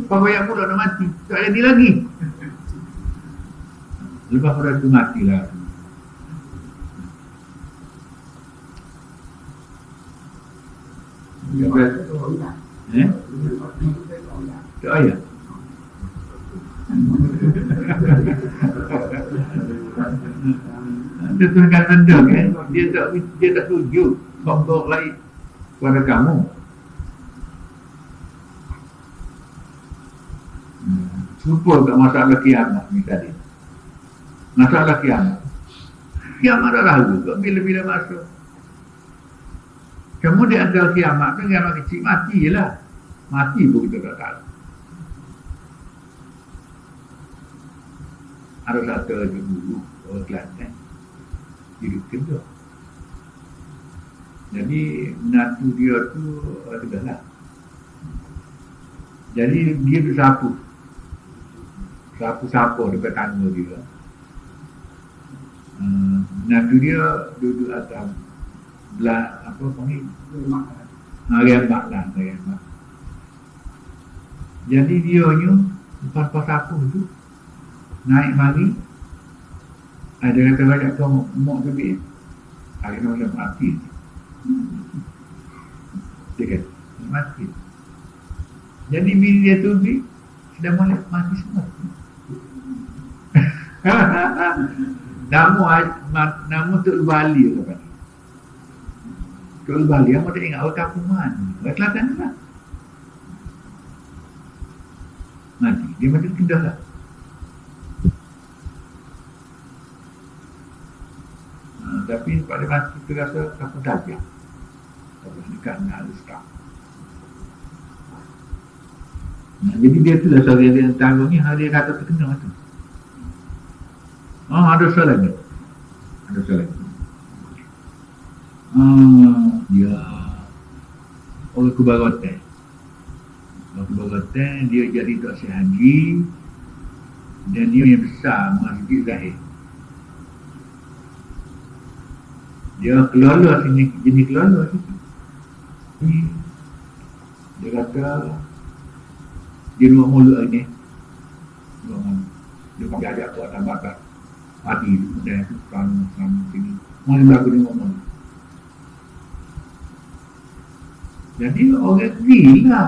A: Kau banyak pula nak mati. Tak jadi lagi. Lepas pada itu matilah. Tak ayah. Dia tuliskan benda kan. Dia tak tuju sombong lain kepada kamu. Lupa tak masalah kiamat ni tadi. Masalah kiamat. Kiamat dah lalu juga bila-bila masuk. Kemudian ada kiamat kan, kiamat kecil mati je lah. Mati pun kita tak tahu. Ada satu lagi dulu orang Kelantan hidup kedua. Jadi menantu dia tu ada lah. Jadi dia bersapu dekat tangga dia. Menantu dia duduk atas belah apa panggil remak lah. Jadi dia ni lepas sapu tu naik mari, ada kata banyak kau mok lebih hari ni macam mati. Dia kata mati. Jadi bila dia tu sudah mulai mati semua. Nama Tok Bali lepas ni. Tok Bali yang tak ingat orang kampungan. Orang Kelantan lah. Mati. Dia mati Kedah lah. Tapi pada masa itu rasa kampung tajam. Kalau dekat dengan Al-Ustaz. Jadi dia tu dah sorry dia tanggung ni, dia kata terkena tu. Ada soalan lagi. Ada soalan lagi. Ya, orang kebarotan. Orang kebarotan dia jadi tak haji dan dia yang besar masjid Zahid. Dia keluar sini, jenis keluar sini. Dia kata dia dua mulut lagi. Dia pakai ajak tu atas batas mati tu dan tu sama sini. Mana berlaku dia ngomong. Jadi orang gila.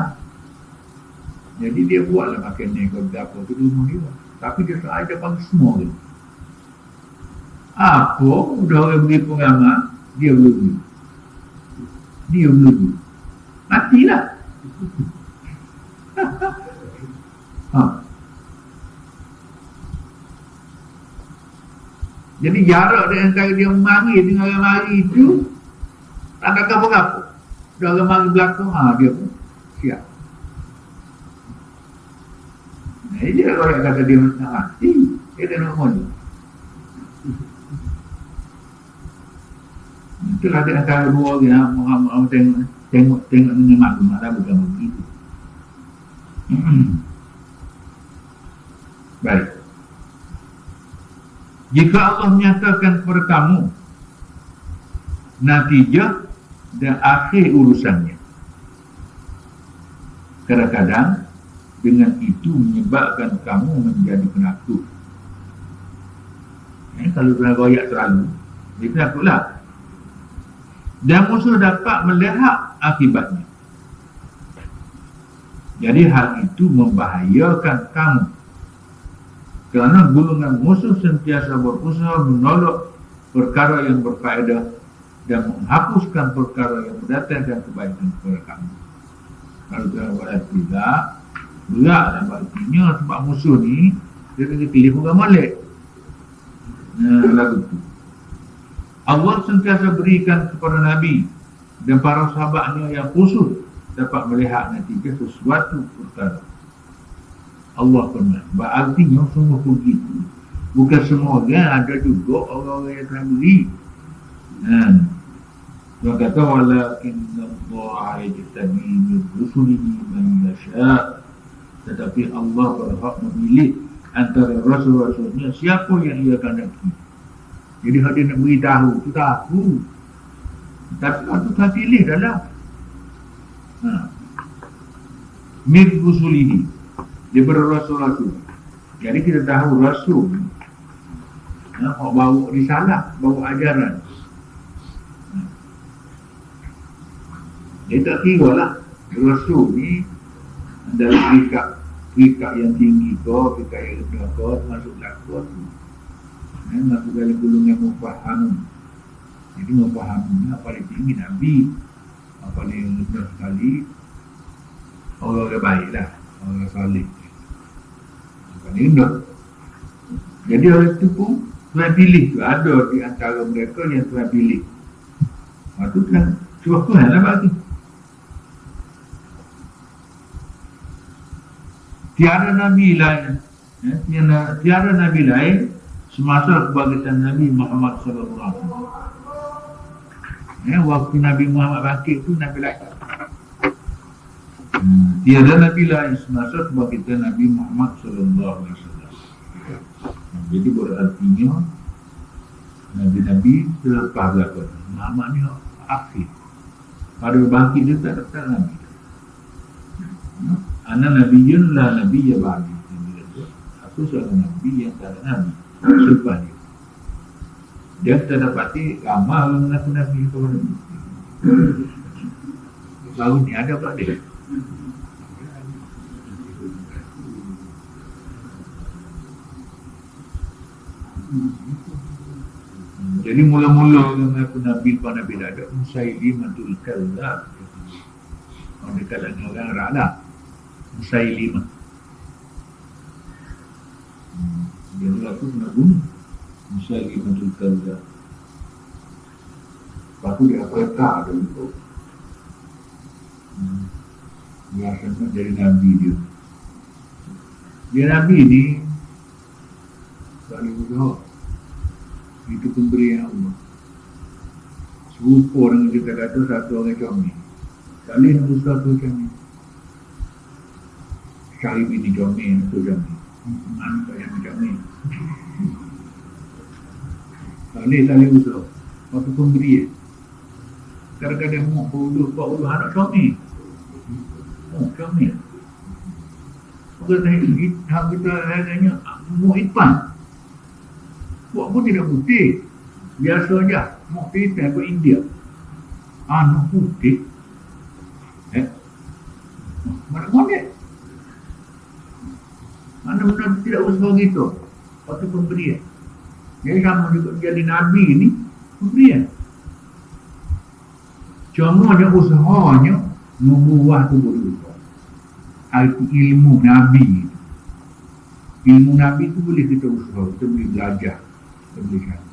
A: Jadi dia buatlah makan ni ke apa tu rumah dia. Tapi dia tak ada bang semua tu. Apa udah orang beri pengamal, dia belum. Dia belum. Matilah. Ha. Jadi jarak di antara dia mari dengan orang mari itu tak ada apa-apa. Dia orang mari belakang, dia pun siap. Nah, ini orang kata dia nak mati, dia nak mati. Itulah di antara dua orang tengok dengan maklum ada bukan begitu. Baik. Jika Allah menyatakan kepada kamu natijah dan akhir urusannya, kadang-kadang dengan itu menyebabkan kamu menjadi penakut. Kalau kena royak terlalu, dia penakutlah. Dan musuh dapat melihat akibatnya. Jadi hal itu membahayakan kamu. Kerana golongan musuh sentiasa berusaha menolak perkara yang berfaedah dan menghapuskan perkara yang mendatangkan kebaikan kepada kamu. Kalau tuan buat tidak, berat dan artinya sebab musuh ni dia kena pilih bukan molek. Lagu tu Allah sentiasa berikan kepada Nabi dan para sahabatnya yang khusus dapat melihat natijah sesuatu perkara. Allah pernah. Berartinya semua begitu. Bukan semua orang, ada juga orang-orang yang telah beri. Dia kata walakinna Allah yajtabi min rusulihi man yasha'. Tetapi Allah berhak memilih antara rasul-rasulnya siapa yang ia kehendaki. Jadi kalau dia nak beritahu, tu tahu. Tapi kalau tu tak pilih dah lah. Min rusulihi, dia berasul-rasul. Jadi kita tahu rasul bawa risalah, bawa ajaran. Dia tak kira lah rasul ni adalah perikat yang tinggi kau, perikat yang rendah kau, masuk lakon tu. Masuk dalam golongan mufaham. Jadi mufahamnya paling tinggi Nabi, paling rendah sekali orang baik lah, orang salih. Paling rendah. Jadi orang itu pun Tuhan pilih tu, ada di antara mereka yang Tuhan pilih. Itu kan suruh Tuhan lah bagi. Tiada Nabi lain, tiada Nabi lain semasa kebangkitan Nabi Muhammad SAW. Waktu Nabi Muhammad bangkit tu Nabi lain. Tiada Nabi lain semasa kebangkitan Nabi Muhammad SAW. Jadi berartinya Nabi-Nabi terlepas belakang. Muhammad ni akhir. Pada bangkit dia tak datang Nabi. Ana nabiyyun la nabiyya ba'di. Aku seorang Nabi yang tak ada Nabi selepas dia. Dia tak dapati ramai orang mengaku Nabi kepada Nabi. Baru ni ada pula dia. Jadi mula-mula orang mengaku Nabi kepada Nabi tak ada Musailimatul Kadzdzab. Orang dekat dengan orang Arab lah, Musailimah. Dia berlaku nak bunuh Musailimatul Kadzdzab. Lepas tu dia perintah ada untuk biasanya dari Nabi dia. Dia Nabi ni tak boleh berdoa. Itu pemberian Allah. Serupa dengan kita kata satu orang comel. Tak boleh nak usaha tu macam ni. Cari bini comel tu macam ni. Anak tak yang macam ni. Tak boleh usaha. Waktu pemberi kadang-kadang mau buat ulu anak comel. Comel. Kita hanya mau ipan. Buat pun tidak putih. Biasa aja. Mau kita ke India. Anak putih. Mana-mana. Mana-mana tidak usaha gitu. Waktu pemberian. Jadi sama juga menjadi Nabi ini. Pemberian. Contohnya usahanya. Nubuah tu boleh usaha. Itu ilmu Nabi. Ilmu Nabi itu boleh kita usaha. Kita boleh belajar. Kita boleh cari.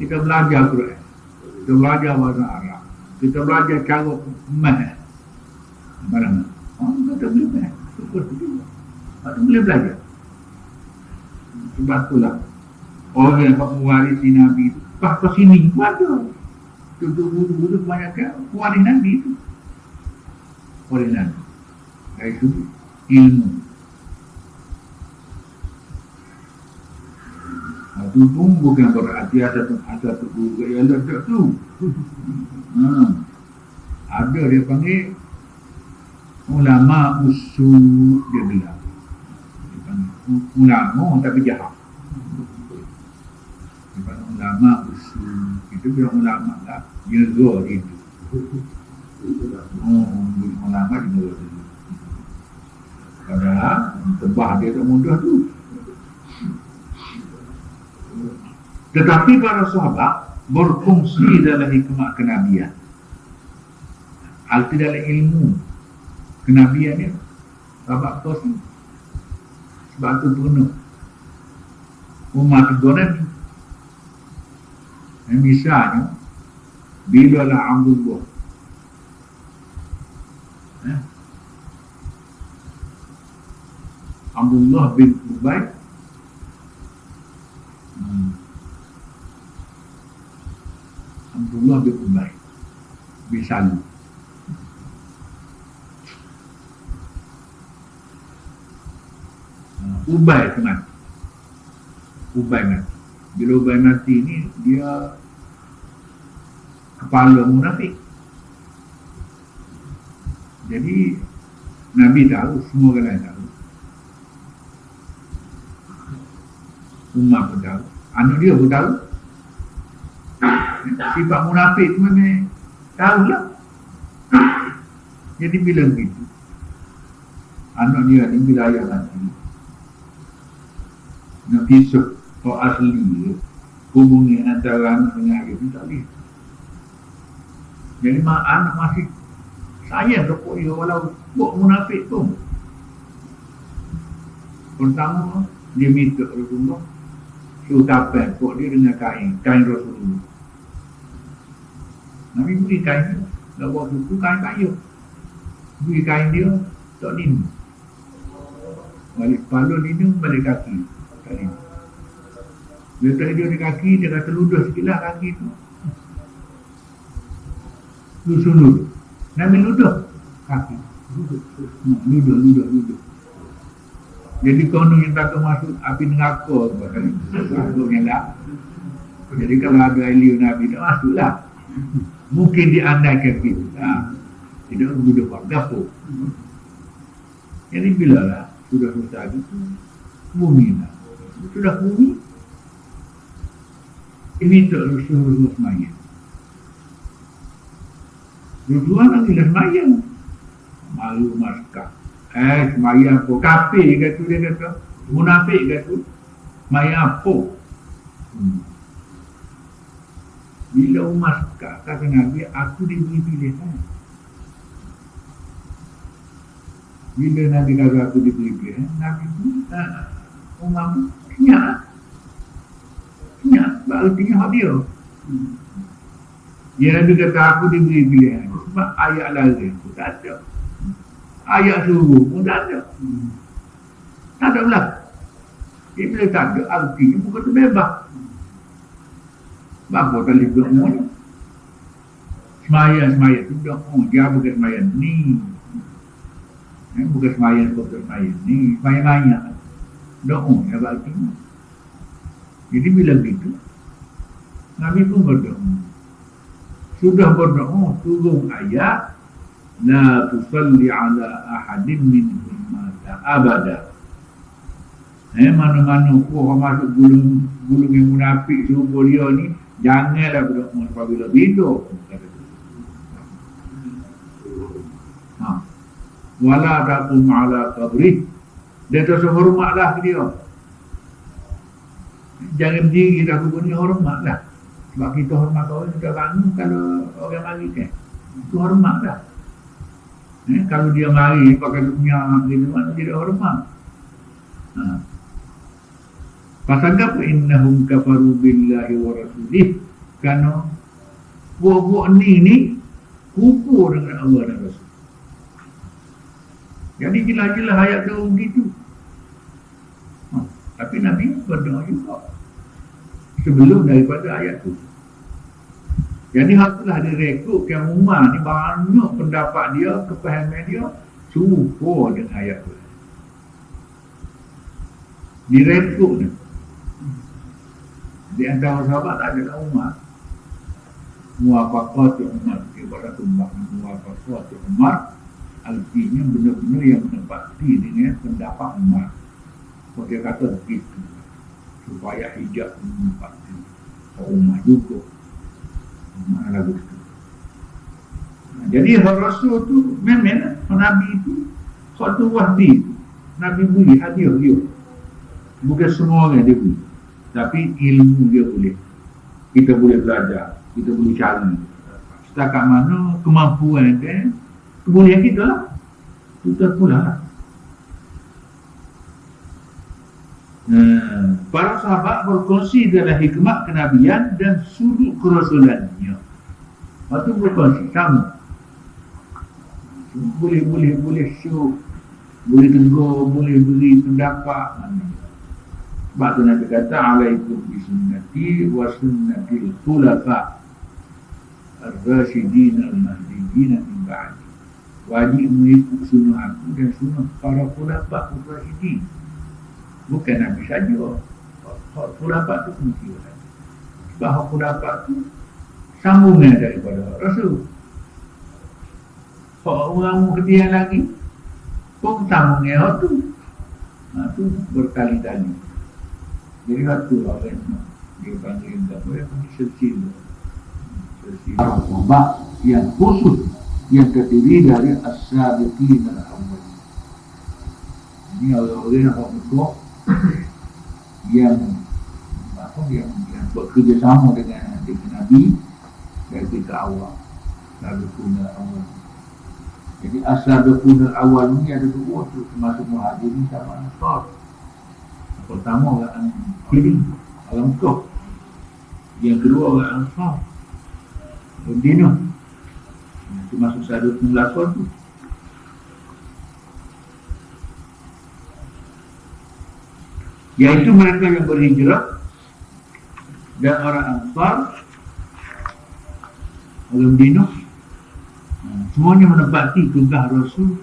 A: Kita belajar Quran. Kita belajar bahasa Arab. Kita belajar cara math. Barang. Kita boleh math. Kita boleh belajar. Sebab itulah orang yang mewarisi Nabi itu ke sini ada. Tutup bulu-bulu kebanyakan waris Nabi itu. Waris Nabi. Itu ilmu. Itu pun bukan berarti ada satu guru yang ada tu. Ada dia panggil ulama usul dia bilang. Dia panggil ulama tapi jahat. Dia panggil ulama usul. Itu bilang ulama lah. Dia zor itu. Ulama dia zor itu. Padahal tebah dia tak mudah tu. Tetapi para sahabat berfungsi dalam hikmah kenabian. Arti dalam ilmu kenabian ni sahabat tu sebab tu penuh umat Nabi. Misalnya bila lah Abdullah Abdullah bin Ubay Abdullah bin Ubay bin Salul Ubay tu mati. Ubay mati. Bila Ubay mati ni dia kepala munafik. Jadi Nabi tahu, semua orang lain tahu. Umar pun tahu, anak dia pun tahu. Sifat munafik tu memang tahu lah. Jadi bila begitu, anak dia ni bila ayah mati, nak pisah kau asli hubungi antara anak dengan ayah tu tak boleh. Jadi anak masih sayang kepada dia walau buat munafik tu. Pertama dia minta Rasulullah suruh kapal buat dia dengan kain Rasulullah. Nabi beri kain dia, tak buat suku kain kayu. Beri kain dia tak lindung. Balik kepala lindung, balik kaki tak lindung. Dia tak dia di kaki, dia kata ludah sikit lah kaki tu. Ludah. Nabi ludah kaki. Ludah. Jadi konon yang tak masuk api neraka masuknya lah. Jadi kalau ada alien Nabi tak masuk lah. Mungkin diandaikan gitu. Tidak mudah buat gapo. Jadi bila lah sudah selesai itu bumi lah. Sudah bumi ini tak Rasulullah semayang. Rasulullah lagi dah semayang. Malu maskah. Semayang apa? Kafir kata dia kata. Munafik kata. Semayang apa? Bila Umar kata Nabi, aku diberi pilihan. Bila Nabi kata aku diberi pilihan, Nabi pun Umar pun kenyak. Berartinya hak dia. Dia Nabi kata aku diberi pilihan. Sebab ayat lain pun tak ada. Ayat suruh pun tak ada. Tak ada pula. Dia bila tak ada, artinya bukan tu bebas. Bapa tak boleh buat semuanya. Semaya tu doa, dia bukan semaya ni. Bukan semaya ni, semaya doa ya berarti. Jadi bila begitu, Nabi pun berdoa. Sudah berdoa, turun ayat, la tusalli ala ahadin minhum mata abada. Mana-mana orang masuk gulung yang munafik suruh dia ni, janganlah berdoa apabila hidup. Wala taqum ala qabrih, dia terus hormatlah ke dia. Jangan berdiri dah kubur ni, hormatlah. Sebab kita hormat orang sudah bangun kalau orang mari kan. Itu hormatlah. Kalau dia mari pakai dunia gitu mana tidak hormat. Pasal apa innahum kafaru billahi wa rasulih, kerana buah-buah ni kufur dengan Allah dan Rasul. Jadi jelas-jelas ayat tu begitu. Tapi Nabi berdoa juga sebelum daripada ayat tu. Jadi haklah direkodkan Umar ni banyak pendapat dia, kepahaman dia serupa dengan ayat tu. Direkod ni. Di antara sahabat ada Umar. Muwafaqat Umar, ibarat muwafaqat Umar, artinya benar-benar yang menepati dengan pendapat Umar. Kalau dia kata begitu, supaya hijab menepati Umar juga. Umar lah begitu. Jadi Rasul tu memang Nabi tu suatu wahdi tu Nabi beri hadiah dia. Bukan semua orang dia beri, tapi ilmu dia boleh. Kita boleh belajar, kita boleh cari. Setakat mana kemampuan dia, kebolehan kita lah. Kita pula lah. Para sahabat berkongsi dalam hikmat kenabian dan sudut kerasulannya. Lepas tu berkongsi sama. Boleh syuk, boleh tegur, boleh beri pendapat. Sebab tu Nabi kata alaikum bisunnati wa sunnatil khulafa ar-rasyidin al-mahdiyyin min ba'di. Wajib mengikut sunnah aku dan sunnah para khulafa ar-rasyidin. Bukan Nabi saja. Khulafa tu mesti ada. Sebab khulafa tu sambungan daripada Rasul. Orang ketian lagi pun sambungan tu. Tu berkali-kali. Jadi satu orang dia panggil apa ya, silsilah sahabat yang khusus yang terdiri dari as-sabiqin al-awwal. Ini orang-orang yang berkuah yang bekerjasama dengan Nabi dari kita awal, sabiqun al-awwal. Jadi as-sabiqun al-awwal ni ada dua tu, termasuk Muhajirin sama Ansar. Pertama orang Muhajirin, orang Mekah. Yang kedua orang Ansar, Medina. Itu masuk satu pemulasan tu. Iaitu mereka yang berhijrah dan orang Ansar, orang Medina. Semuanya menepati tugas Rasul.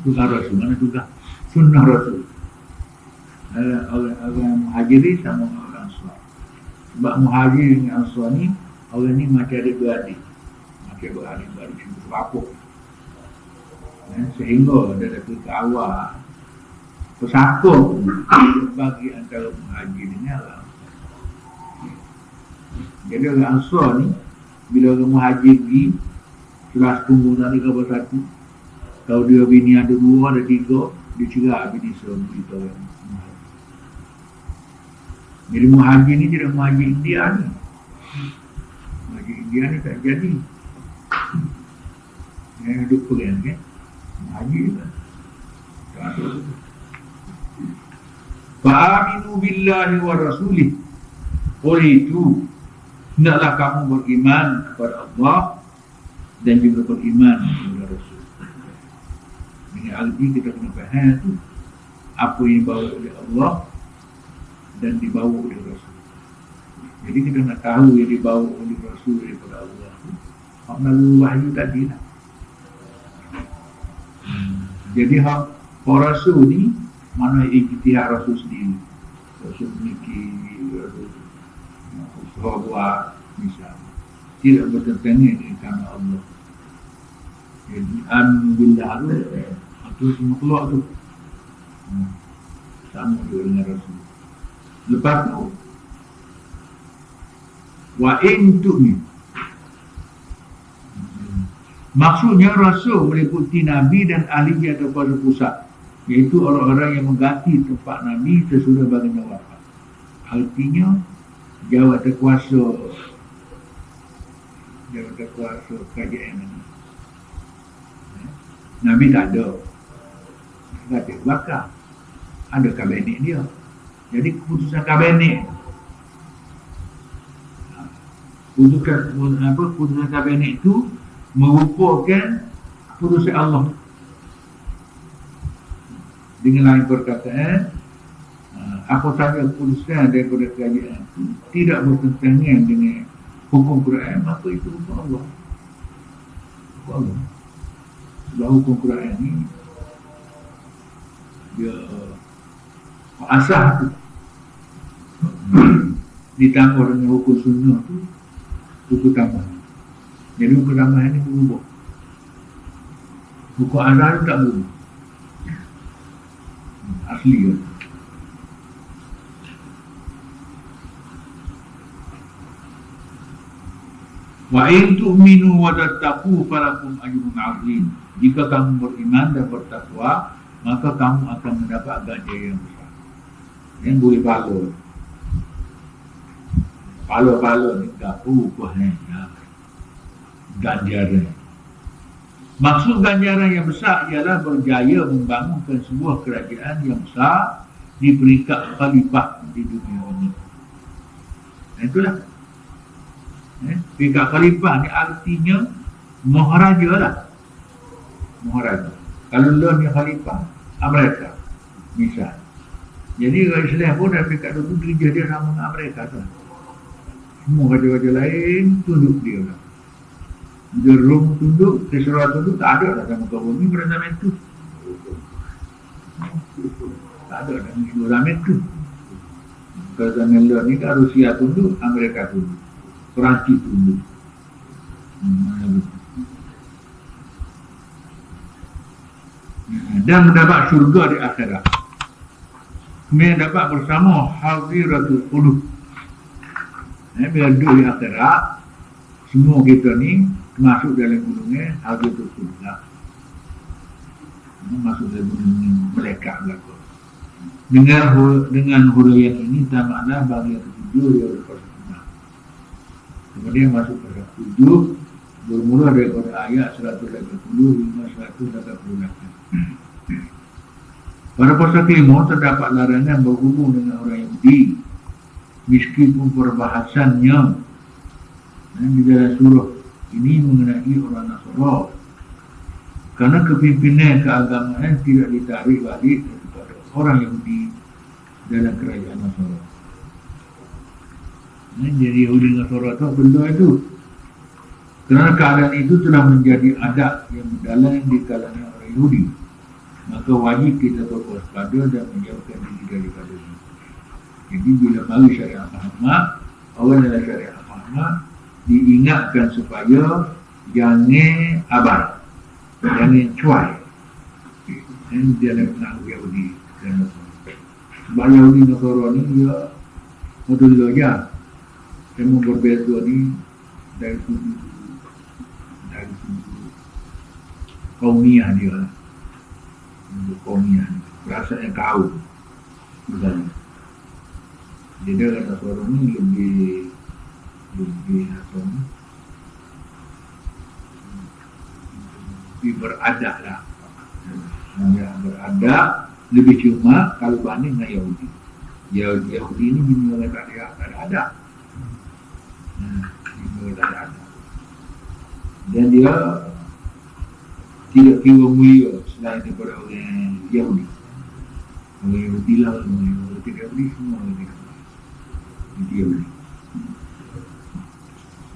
A: Tugas Rasul, mana tugas? Sunnah Rasul. Orang Muhajirin sama orang Ansar. Sebab Muhajirin dan Ansar ni, orang ni macam ada beradik. Macam beradik sebab sehingga dari ke awal persatuan bagi antara Muhajirin dan orang Ansar. Jadi orang Ansar ni, bila orang Muhajir pergi, setelah tunggu nanti kapal satu, kalau dia bini ada dua, ada tiga, dia cerai bini seorang kita orang. Jadi Muhajir ni tidak Muhajir India ni. Muhajir India ni tak jadi. Yang hidup Korean kan? Muhajir lah. Tak ada. Fa'aminu billahi wa rasulih. Oleh itu, hendaklah kamu beriman kepada Allah dan juga beriman kepada Rasul. Ini arti kita kena faham tu. Apa yang dibawa oleh Allah dan dibawa oleh Rasul. Jadi kita nak tahu yang dibawa oleh Rasul daripada Allah hak melalui wahyu tadi lah. Jadi hak para rasul ni mana ijtihad rasul sendiri. Rasul memiliki usaha buat misal tidak bertentangan dengan kami Allah. Jadi alhamdulillah itu semua keluar tu sama juga dengan rasul. Lepas tu wa in tu'min, maksudnya rasul meliputi nabi dan ahli atau pada pusat, iaitu orang-orang yang mengganti tempat nabi sesudah baginda wafat. Artinya jawatan kuasa kerajaan ini. Nabi tak ada, kata bakar ada kabinet dia. Jadi keputusan kabinet, keputusan kabinet itu merupakan keputusan Allah. Dengan lain perkataan, apa sahaja keputusan daripada kerajaan itu tidak bertentangan dengan hukum Quran, maka itu hukum Allah. Hukum Allah. Sebab hukum Quran ni dia asah tu ditambah dengan hukum sunnah tu hukum tambah. Jadi hukum tambah ni berubah. Hukum asah tu tak berubah. Asli kan. Wa in tu'minu wa tattaqu falakum ajrun 'azim. Jika kamu beriman dan bertakwa, maka kamu akan mendapat ganjaran yang besar. Yang boleh balon. Balon ni tak upahnya. Ganjaran. Maksud ganjaran yang besar ialah berjaya membangunkan sebuah kerajaan yang besar di peringkat khalifah di dunia ini. Itulah. Peringkat khalifah ni artinya maharaja lah. Maharaja. Kalau lo ni khalifah Amerika misal. Jadi orang Islam pun dalam peringkat itu gereja dia sama dengan Amerika tu. Semua raja-raja lain tunduk dia lah. Jerum tunduk, Israel tunduk, tak ada lah sama kau bumi pada zaman itu. Tak ada lah semua zaman itu. Kalau zaman lo ni kan Rusia tunduk, Amerika tunduk, Perancis tunduk. Dan mendapat syurga di akhirat. Kemudian dapat bersama hadiratul qulub. Bila duduk di akhirat, semua kita ni masuk dalam gunungnya hadiratul qulub lah. Masuk dalam gunung melekat belakang. Dengan huraian ini tamatlah bahagian ketujuh dari persembahan. Kemudian masuk pada ketujuh, bermula daripada ayat 180 hingga 188. Pada pasal kelima terdapat larangan berhubung dengan orang Yahudi, meskipun perbahasannya di dalam surah ini mengenai orang Nasara, karena kepimpinan keagamaan tidak ditarik balik kepada orang Yahudi dalam kerajaan Nasara. Jadi Yahudi Nasara itu benda itu, kerana keadaan itu telah menjadi adat yang mendalam di kalangan orang Yahudi, maka wajib kita berwaspada dan menjauhkan diri daripada itu. Jadi bila mari syariat Muhammad, awal dalam syariat Muhammad diingatkan supaya jangan abai, jangan cuai. Ini dia nak menanggung Yahudi dan Nasara. Sebab Yahudi Nasara ni dia betul saja. Semua berbeza ni dari sudut kaumiah dia lah. Kaumiah berasa yang kaum misalnya. Jadi kata suara ni lebih apa ni, lebih beradab lah. Beradab lebih cuma kalau banding dengan Yahudi. Yahudi ni bina tak ada adab. Bina tak ada adab. Dan dia tidak kira mulia selain daripada orang Yahudi. Orang Yahudi lah, orang tidak Yahudi semua orang tidak Yahudi.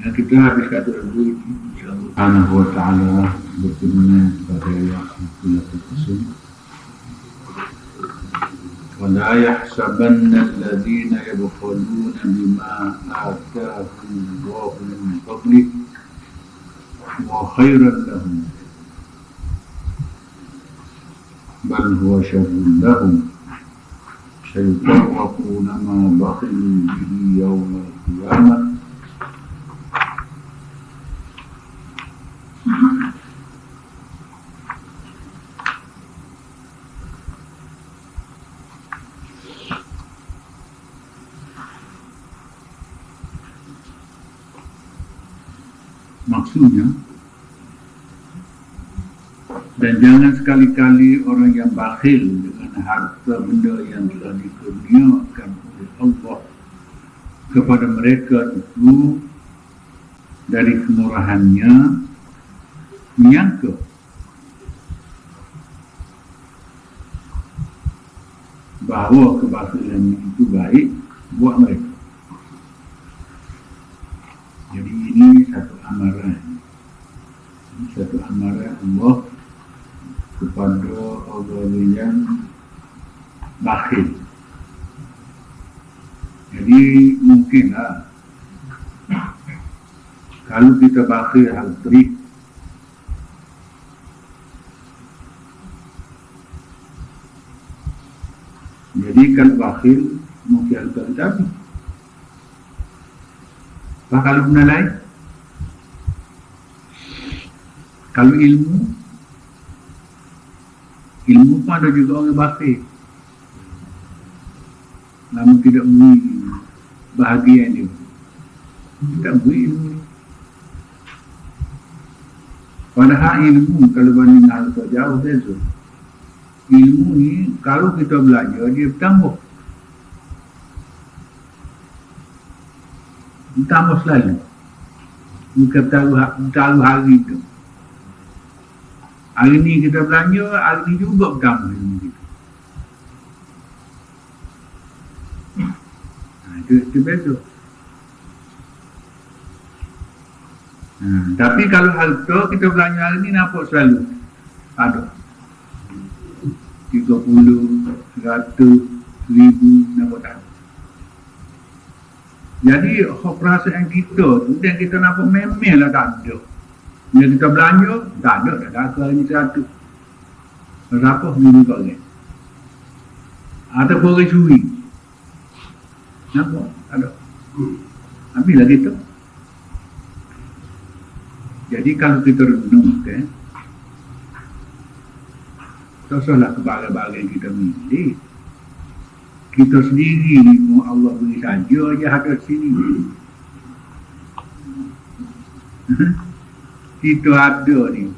A: Dan kita habis kata dulu insyaAllah Subhanahu wa ta'ala berfirman pada ayat 38. وَلَا يَحْسَبَنَّ الَّذِينَ يَبْخَلُونَ بِمَا آتَاهُمُ اللَّهُ مِنْ فَضْلِهِ وَخَيْرًا لَهُمْ بَلْ هُوَ شَرٌّ لَهُمْ سَيُطَوَّقُونَ مَا بَخِلُوا بِهِ يَوْمَ الْقِيَامَةِ Maksudnya, dan jangan sekali-kali orang yang bakhil dengan harta benda yang telah dikurniakan oleh Allah kepada mereka itu dari kemurahannya menyangka bahawa kebakhilan itu baik buat mereka. Jadi ini satu amaran Allah kepada orang yang bakhil. Jadi mungkinlah kalau kita bakhil hal terik, jadi kalau bakhil mungkin hal terik. Kalau benda lain, kalau ilmu pun ada juga orang bakhil, namun tidak beri bahagian dia, tidak beri ilmu. Padahal ilmu kalau banding harta jauh beza. Ilmu ni kalau kita belajar dia bertambah selalu, bukan tahu hari itu. Hari ni kita belanja, hari ni juga bertambah ilmu kita. Itu beza. Tapi kalau harta kita belanja hari ni nampak selalu ada 30, 100, 1000 nampak tak. Jadi perasaan kita tu yang kita nampak memel lah tak ada. Bila kita belanja tak ada hari ni 100. Berapa minggu kau ni? Ataupun orang curi. Nampak? Ada. Habislah kita. Jadi kalau kita renung tak salah kebahagiaan yang kita milih. Kita sendiri ni pun Allah beri saja je ada sini. Kita ada ni.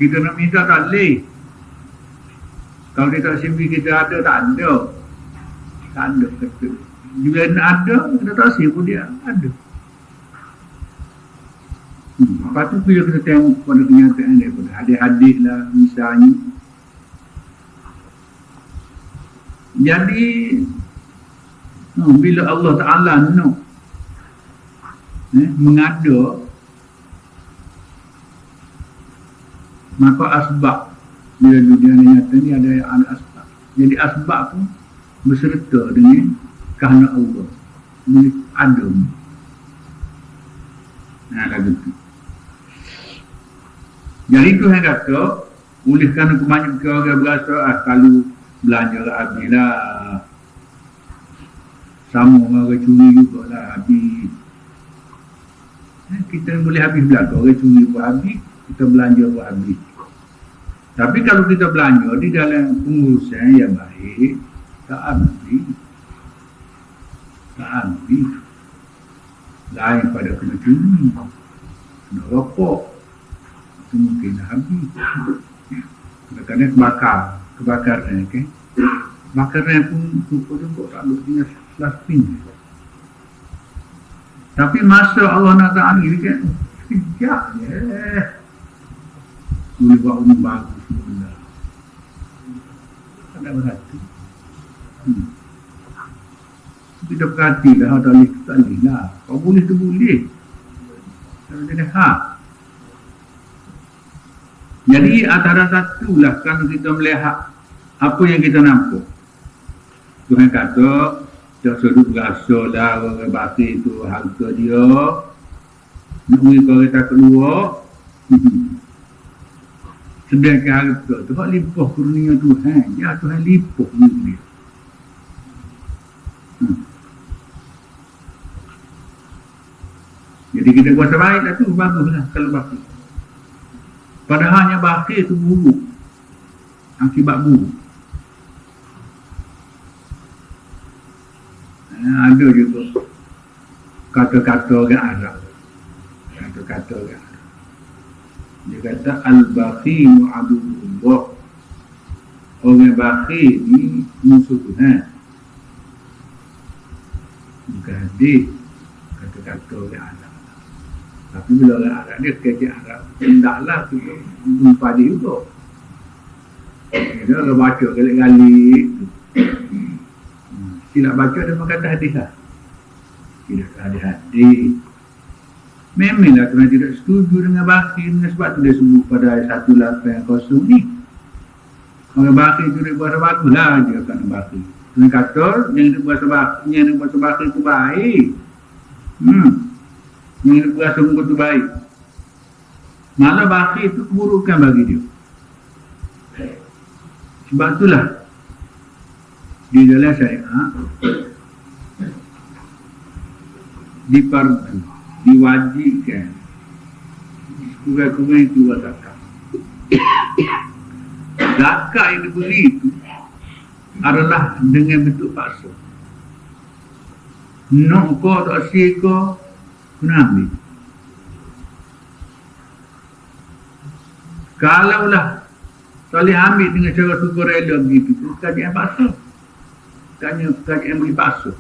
A: Kita nak minta tak boleh. Kalau dia tak simpi kita ada, tak ada. Tak ada kata. Bila nak ada, kita tak simpi dia ada. Lepas tu bila kita tengok pada kenyataan daripada hadis-hadis lah misalnya. Jadi bila Allah Ta'ala nak mengada, maka asbab bila dunia nyata ni ada asbab. Jadi asbab pun berserta dengan kehendak Allah. Ini ada. Lagu tu. Jadi tu yang kata, oleh kerana kebanyakan orang berasa kalau belanja habis lah, sama orang curi juga lah habis. Kita boleh habis belaka, orang curi pun habis, kita belanja pun habis. Tapi kalau kita belanja di dalam pengurusan yang baik, tak habis. Lain pada kena curi, kena rokok, itu mungkin habis. Kadang-kadang kebakaran, okay? Bakaran pun cukup tak ada dengan selastin. Tapi masa Allah nak ta'ani kan, sekejap je. Boleh buat umum bagus mula. Tak ada berhati. Kita berhati lah, tak boleh lah. Kau boleh tu boleh. Jadi hak. Jadi antara satulah kalau kita melihat apa yang kita nampak. Tuhan kata, dia suruh berasa lah orang bakti itu harga dia. Nak kalau kita keluar, sedangkan harga tu tak limpah kurnia Tuhan. Ya Tuhan limpah dia. Jadi kita buat terbaik lah tu, baguslah kalau bakti. Padahalnya bakti itu buruk, akibat buruk. Ada juga kata-kata orang Arab. Kata-kata orang Arab. Dia kata al-bakhilu aduwwullah. Orang bakhil ni musuh Tuhan. Bukan hadis. Kata-kata orang Arab. Tapi bila orang Arab dia kata Arab, hendaklah kita jumpa dia juga. Dia kalau baca kali-kali tidak baca dia kata hadis lah. Tidak ada hadis. Memanglah Tuhan tidak setuju dengan bakhil, sebab tu dia sebut pada ayat 180 ni. Orang bakhil tu dia buat bagus lah dia akan bakhil. Tuhan kata yang dia buat bakhil tu baik. Yang dia buat sungguh tu baik. Malah bakhil tu keburukan bagi dia. Sebab itulah di dalam syariat difardu, diwajibkan kurang-kurang keluar zakat. Zakat yang diberi itu adalah dengan bentuk paksa. Nak kau tak asyik kau, kena ambil. Kalaulah boleh ambil dengan cara sukarela begitu, kajian paksa. Kajian beli paksa.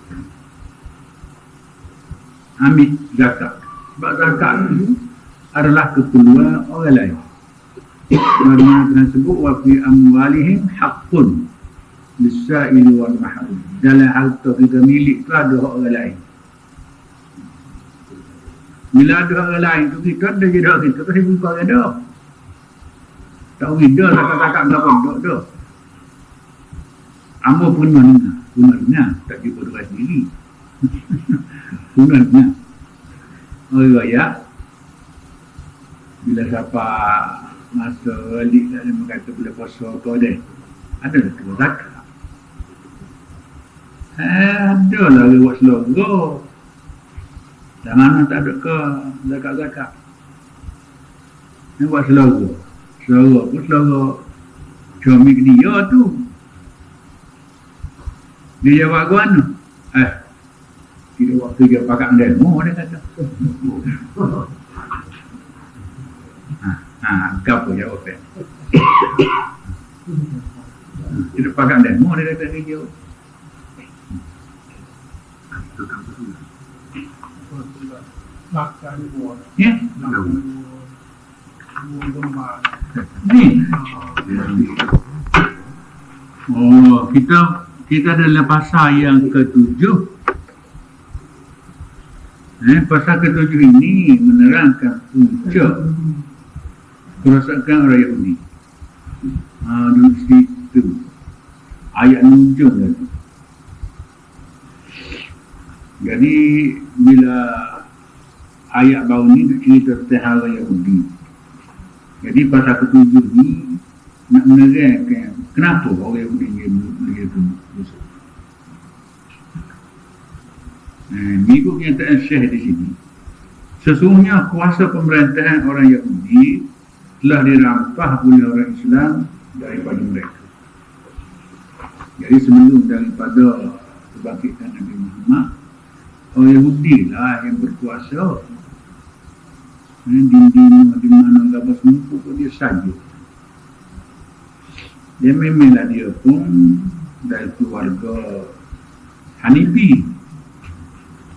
A: Ambil zakat. Sebab zakat itu adalah keperluan orang lain. Bagaimana Tuhan sebut, wa fi amwalihim haqqun lis-sa'ili wal mahrum. Dalam harta kita milik itu ada hak orang lain. Bila ada orang lain tu kita ada je dah kita pasti buka orang dah. Tak beda zakat-zakat berapa dah. Amba pun dengar, tak cuba dengar sendiri. Dengar. Ayat bila siapa masa balik tak ada kata boleh puasa kau deh. Ada lah tu zakat. Ada lah lewat slogo. Dan mana tak ada ke zakat-zakat. Ni buat slogo. Slogo pun slogo comik dia tu. Dia jawab ke mana? Kita waktu dia pakai demo, dia kata. Apa jawabnya? Kita pakai demo, dia kata dia jawab. Ya? Ni. Oh, kita dalam pasal yang ke-7. Pasal ke-7 ini menerangkan puncak kerosakan orang Yahudi. Di situ ayat nunjuk lagi. Jadi bila ayat bawah ni cerita tentang orang Yahudi. Jadi pasal ke-7 ni nak menerangkan kenapa orang Yahudi dia tu musuh. Mengikut kenyataan Syekh di sini, sesungguhnya kuasa pemerintahan orang Yahudi telah dirampas oleh orang Islam daripada mereka. Jadi sebelum daripada kebangkitan Nabi Muhammad, orang Yahudi lah yang berkuasa. Di mana gabas muka pun dia saja. Dia memanglah dia pun dari keluarga Hanifi.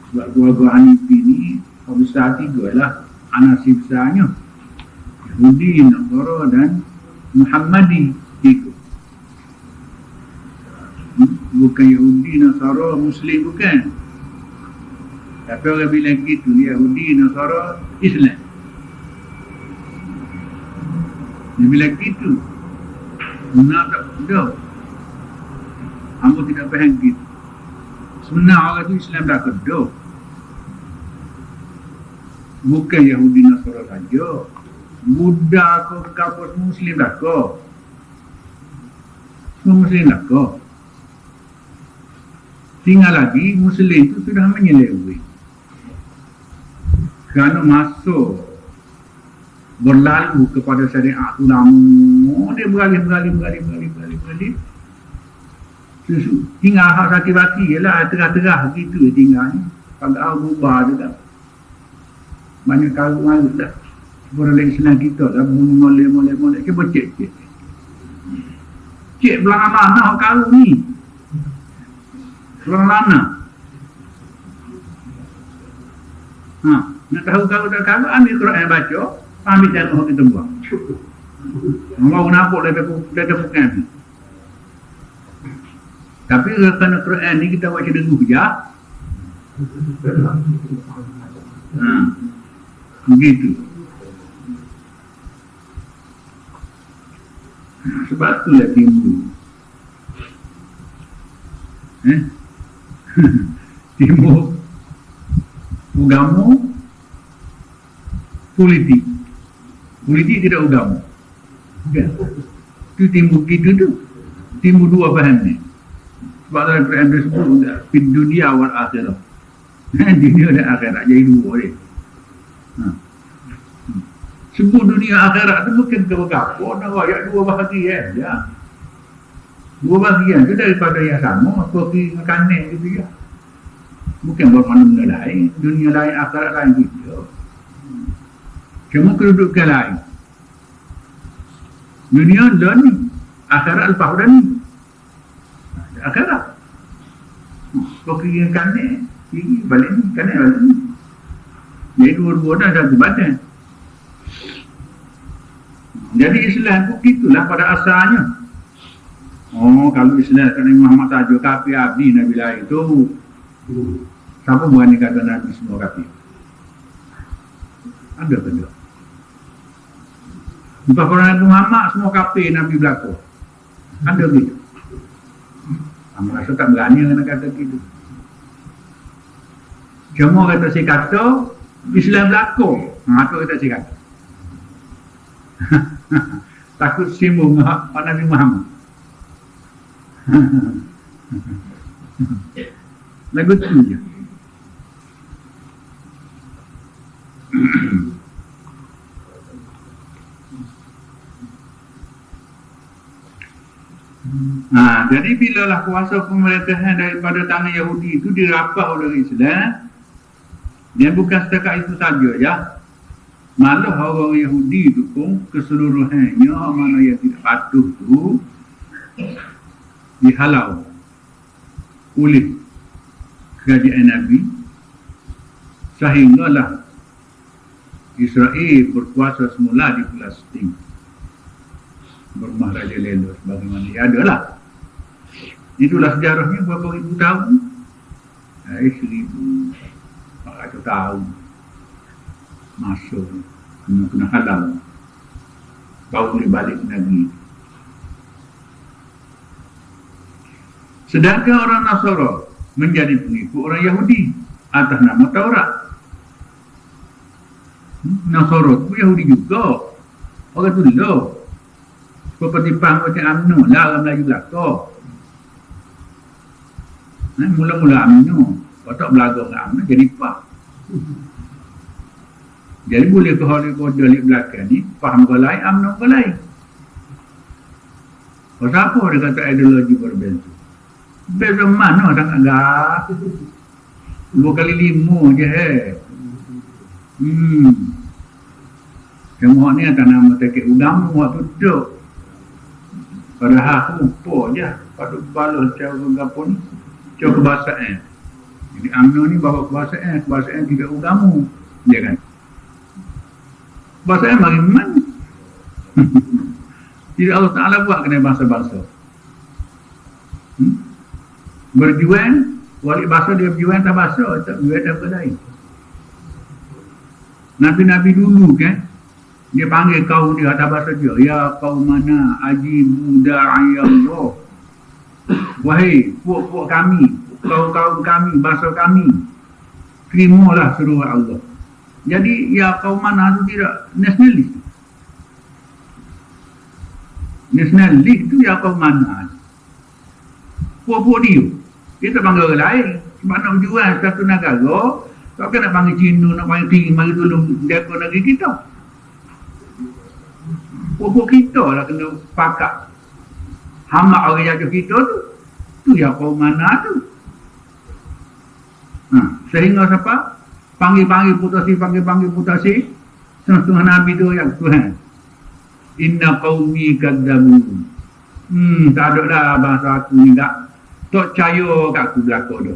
A: Sebab keluarga Hanifi ni besar tiga lah anak besarnya, Yahudi, Nasara dan Muhammadi. Tiga. Bukan Yahudi, Nasara, Muslim bukan. Tapi orang bilang gitu, Yahudi, Nasara, Islam. Dia bilang gitu. Benar tak betul. Kamu tidak faham gitu. Sebenarnya orang itu Islam dah kedua. Bukan Yahudi Nasara saja. Buddha ke kapal Muslim dah ke. Semua Muslim dah ke. Tinggal lagi Muslim itu sudah menyeleweng. Kerana masuk berlalu kepada syariat ulama, dia beralih. Tinggal hak sakit-sakit je lah, terah-terah gitu tinggal ni. Agak berubah juga. Banyak karut-karut dah. Orang Islam kita dah bunyi molek. Kita bercek-cek. Cek belang mana karut ni. Belang mana. Nak tahu karut tak karut, ambil Quran baca, ambil jangan kita buang. Mau nampak dia bukan. Tapi kerana Quran ni kita baca denguh je. Begitu. Sebab itulah timbul. Timbul agama, politik. Politik tidak agama. Itu timbul gitu tu. Timbul dua faham ni. Sebab dalam Quran tersebut di dunia wal akhirah. Dunia dan akhirat jadi dua dia. Sebut dunia akhirat tu bukan apa-apa, nak ayat dua bahagian ya. Dua bahagian tu daripada yang sama, kopi makanan gitu ya. Bukan bermakna lain, dunia lain, akhirat lain gitu. Cuma kedudukan lain. Dunia lain ni, akhirat lepas dah ni. Akhirat. Kopi makanan, ini balik ni, kanan balik ni. Jadi dua-dua dah satu badan. Jadi Islam pun gitulah pada asalnya. Oh, kalau Islam kata Muhammad saja kafir abdi Nabi lain tu. Siapa berani kata Nabi semua kafir? Ada ke tak? Bukan orang Nabi Muhammad semua kafir Nabi belakang. Ada gitu. Kamu rasa tak berani nak kata gitu. Cuma kata si kata Islam belakang. Itu kata si kata. Takut simbung hak Nabi Muhammad. Lagu tu je. Jadi bilalah kuasa pemerintahan daripada tangan Yahudi itu dirapah oleh Islam, dan bukan setakat itu saja ya. Malah orang Yahudi itu pun keseluruhannya mana yang tidak patuh tu dihalau oleh kerajaan Nabi, sehinggalah Israel berkuasa semula di Palestin, bermah Raja Lelo sebagaimana dia adalah. Itulah sejarahnya berapa ribu tahun. 1400 tahun masuk kena halau baru boleh balik Nabi. Sedangkan orang Nasara menjadi pengikut orang Yahudi atas nama Taurat. Nasara itu Yahudi juga. Orang tu dulu seperti macam UMNO lah orang Melayu belakang. Mula-mula UMNO, otak belaga dengan UMNO jadi PAH. Jadi boleh ke Hollywood dari belakang ni faham ke lain, UMNO ke lain. Pasal apa dia kata ideologi berbeza? Beza mana sangat agak 2 kali 5 je Cuma ni atas nama tekik agama waktu tu. Padahal aku lupa je patut balas cara berapa ni cara kebahasaan. Jadi UMNO ni bawa kebahasaan tidak agama dia kan. Bahasa bagi mana? Jadi Allah Ta'ala buat kena bahasa-bahasa. Berjuang, wali bahasa dia berjuang tak bahasa, tak berjuang tak apa lain. Nabi-Nabi dulu kan, Dia panggil kaum dia atas bahasa dia. Ya kaum mana ajibu da'i Allah. Wahai puak-puak kami, kaum kami, bangsa kami, terimalah seruan Allah. Jadi ya kaum mana itu tidak nasionalis. Nasionalis itu ya kaum mana. Puak-puak dia. Dia tak panggil orang lain. Sebab nak berjuang satu negara, tak kena panggil Cina, nak panggil Tinggi, mari tolong dekat negeri kita. Puak-puak kita lah kena pakat. Hamak orang jatuh kita tu. Tu ya kaum mana tu. Sehingga siapa? Panggil-panggil putasi. Setengah Nabi tu yang Tuhan. Inna qaumi kadzabu. Tak ada dah bahasa aku ni tak. Tak percaya kat aku belakang tu.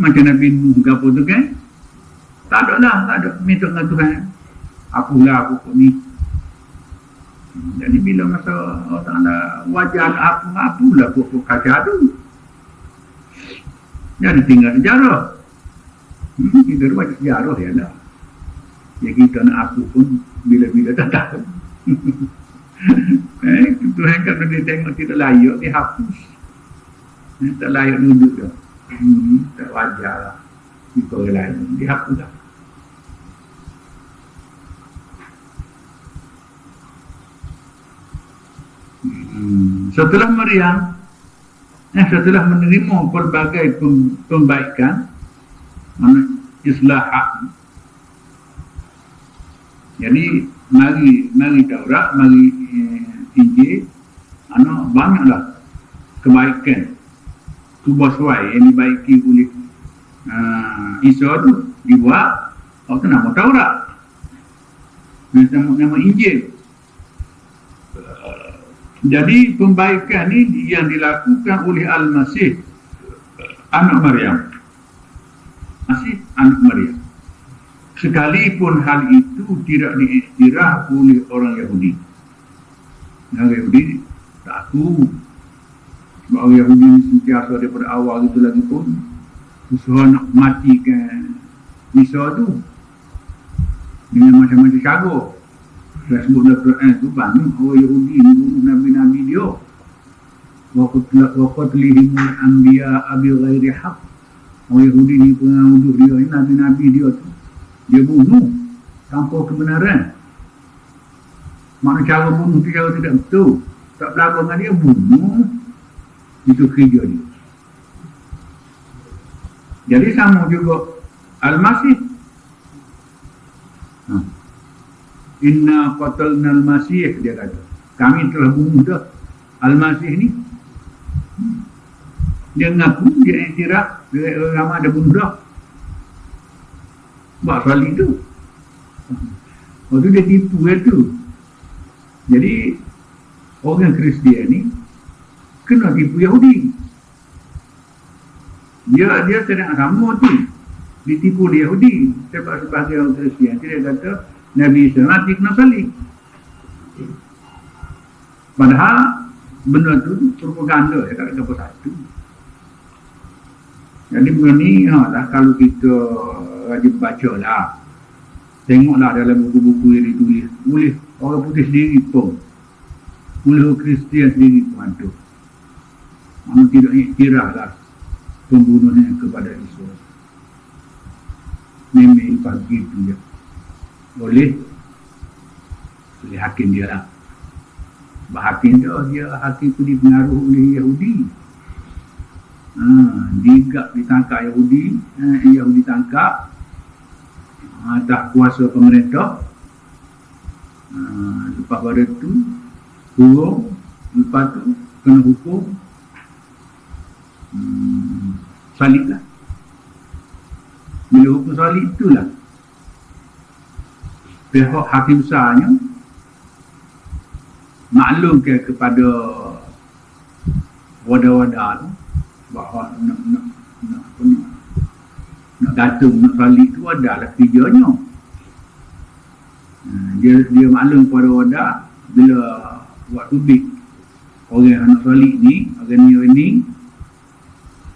A: Macam Nabi Nuh ke apa tu kan? Tak ada lah, tak ada. Minta dengan Tuhan. Akulah aku kok ni. Jadi bila masa orang ada wajah apulah pokok kaca tu. Jadi tinggal sejarah. Kita ada wajah sejarah ya lah. Ya kita nak apu pun bila-bila tak tahu. Tuhan kan dia tengok tidak layak, dia hapus. Tak layak duduk dah. Tak wajar lah. Ikut orang lain, dia hapus lah. Setelah Maryam, setelah menerima pelbagai pembaikan, islahat. Jadi mari Taurat, mari Injil, banyaklah kebaikan tubuh suai yang dibaiki oleh Isa tu dibuat apa nama Taurat, nama Injil. Jadi pembaikan ini yang dilakukan oleh Al-Masih anak Maryam. Masih anak Maryam. Sekalipun hal itu tidak diiktiraf oleh orang Yahudi. Orang Yahudi tak tahu. Sebab orang Yahudi sentiasa daripada awal itu lagi pun usaha nak matikan Isa tu dengan macam-macam cara. Saya sebut dalam Quran tu banyak orang Yahudi membunuh Nabi-Nabi dia. Wa qatlihimul anbiya abi ghairi haq. Orang Yahudi ni pengaruh dia, Nabi-Nabi dia tu dia bunuh tanpa kebenaran. Mana cara bunuh tu cara tidak betul. Tak berlaku dengan dia, bunuh. Itu kerja dia. Jadi sama juga Al-Masih. Inna qatalna al-Masih, dia kata. Kami telah bunuh dah Al-Masih ni. Dia mengaku, dia iktiraf, dia ramai ada bunuh dah. Buat salib tu. Waktu dia tipu tu. Jadi orang Kristian ni kena tipu Yahudi. Dia sedang sama tu. Ditipu oleh Yahudi. Sebab sebagai orang Kristian dia kata Nabi Isa mati kena salib. Padahal benda tu propaganda, tak ada apa satu. Jadi benda ni lah, kalau kita rajin baca lah, tengoklah dalam buku-buku yang ditulis oleh orang putih sendiri pun, oleh orang Kristian sendiri pun ada. Mana tidak iktiraf lah pembunuhnya kepada Isa. Memang pagi itu je oleh hakim dia lah. Hakim dia hakim itu dipengaruhi oleh Yahudi. Ditangkap Yahudi, Yahudi tangkap atas kuasa pemerintah. Lepas pada itu hukum, lepas tu kena hukum salib lah. Bila hukum salib itulah pihak hakim besarnya maklumkan kepada wadah-wadah tu bahawa nak gantung, nak salib tu adalah kerjanya. Dia maklum kepada wadah bila buat tubik orang nak salib ni, orang ni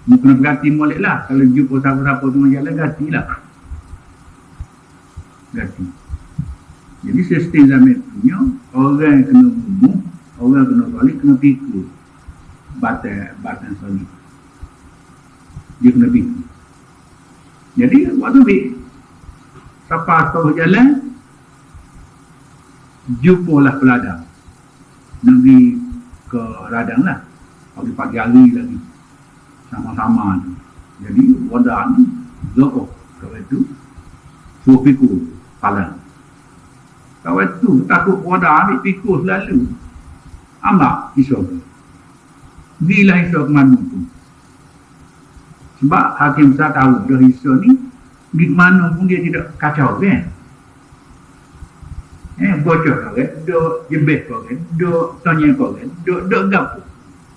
A: kena berganti molek lah. Kalau jumpa siapa-siapa tu jalan, gantilah. Ganti. Jadi sistem zaman punya orang yang kena bunuh, orang kena solid kena pikul batang solid. Dia kena pikul. Jadi waktu ni siapa tahu jalan, jumpalah peladang. Nak pergi ke ladang lah. Pagi hari lagi. Sama-sama tu. Jadi wadah ni zokoh. Kalau itu suruh pikul palang. Kalau itu takut wadah ambil pikul selalu. Ambak isok. Gila isok ke mana tu. Sebab hakim besar tahu dah isok ni di mana pun dia tidak kacau kan. Bocor kau kan, duk jebeh kau kan, duk tanya kau kan, duk gapu.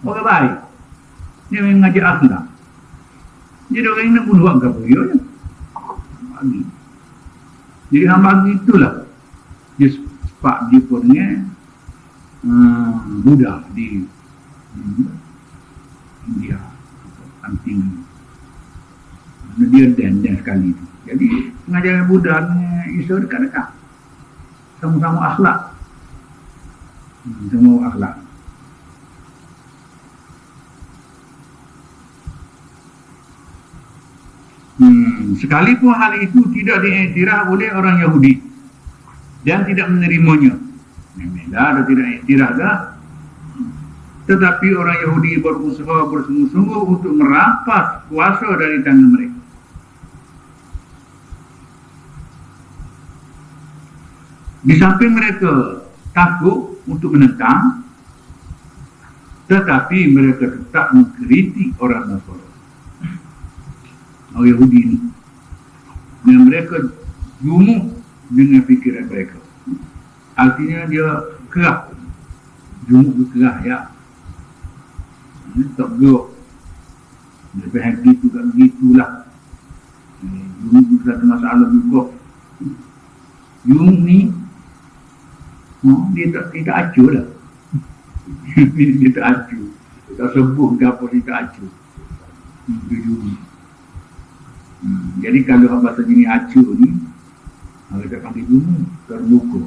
A: Orang baik. Dia mengajak akhlak. Jadi orang ini nak bunuh orang gapu dia je. Bagi. Jadi hamba itulah. Dia sepak dia pun dengan Buddha di India. Anting. Dia dan sekali itu. Jadi pengajaran Buddha dengan Isa dekat-dekat. Sama-sama akhlak. Semua akhlak. Sekalipun hal itu tidak diiktiraf oleh orang Yahudi dan tidak menerimanya. Memanglah ada tidak iktiraf dah. Tetapi orang Yahudi berusaha bersungguh-sungguh untuk merampas kuasa dari tangan mereka. Di samping mereka takut untuk menentang, tetapi mereka tetap mengkritik orang Nasrani, orang Yahudi ini, dan mereka jumuh dengan fikiran mereka. Artinya dia kerah, jumuh ke kerah ya, tak beruk, lebih begitu tak begitulah. Jumuh itu satu masalah juga. Jumuh ni dia tak acuh lah. Dia tak acuh. Tak sembuh ke apa dia tak acuh. Jadi kalau bahasa jenis acuh ni, kita panggil jumuh, terbuka.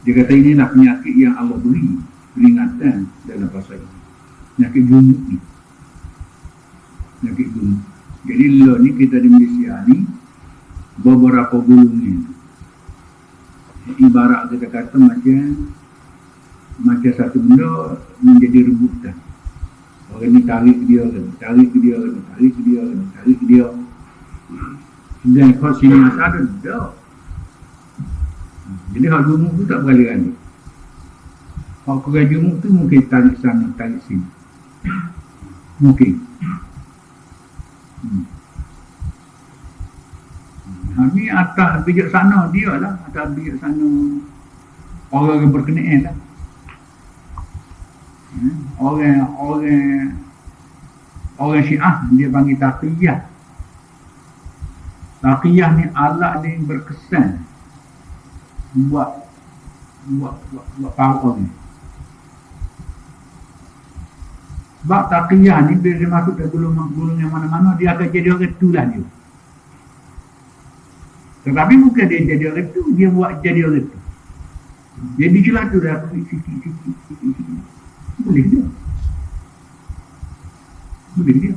A: Dia kata inilah penyakit yang Allah beri peringatan dalam bahasa ini. Penyakit jumuh ni. Penyakit jumuh. Jadi lo ni kita di Malaysia ni beberapa gulung ni. Ibarat kita kata macam satu benda menjadi rebutan. Orang ni tarik dia, tarik dia. Dan kalau sini masa ada, dah. Jadi hal jumuk tu tak beralih-alih. Kalau kerja jumuk tu mungkin tarik sana, tarik sini. Mungkin. Ni atas bijak sana dia lah, atas bijak sana orang yang berkenaan lah. Orang Syiah dia panggil taqiyah. Taqiyah ni alat dia yang berkesan buat power ni. Sebab taqiyah ni bila dia masuk ke gulung yang mana-mana dia akan jadi orang tu lah dia. Tetapi bukan dia jadi orang itu, dia buat jadi orang itu. Jadi jelas tu dah sikit. Boleh dia.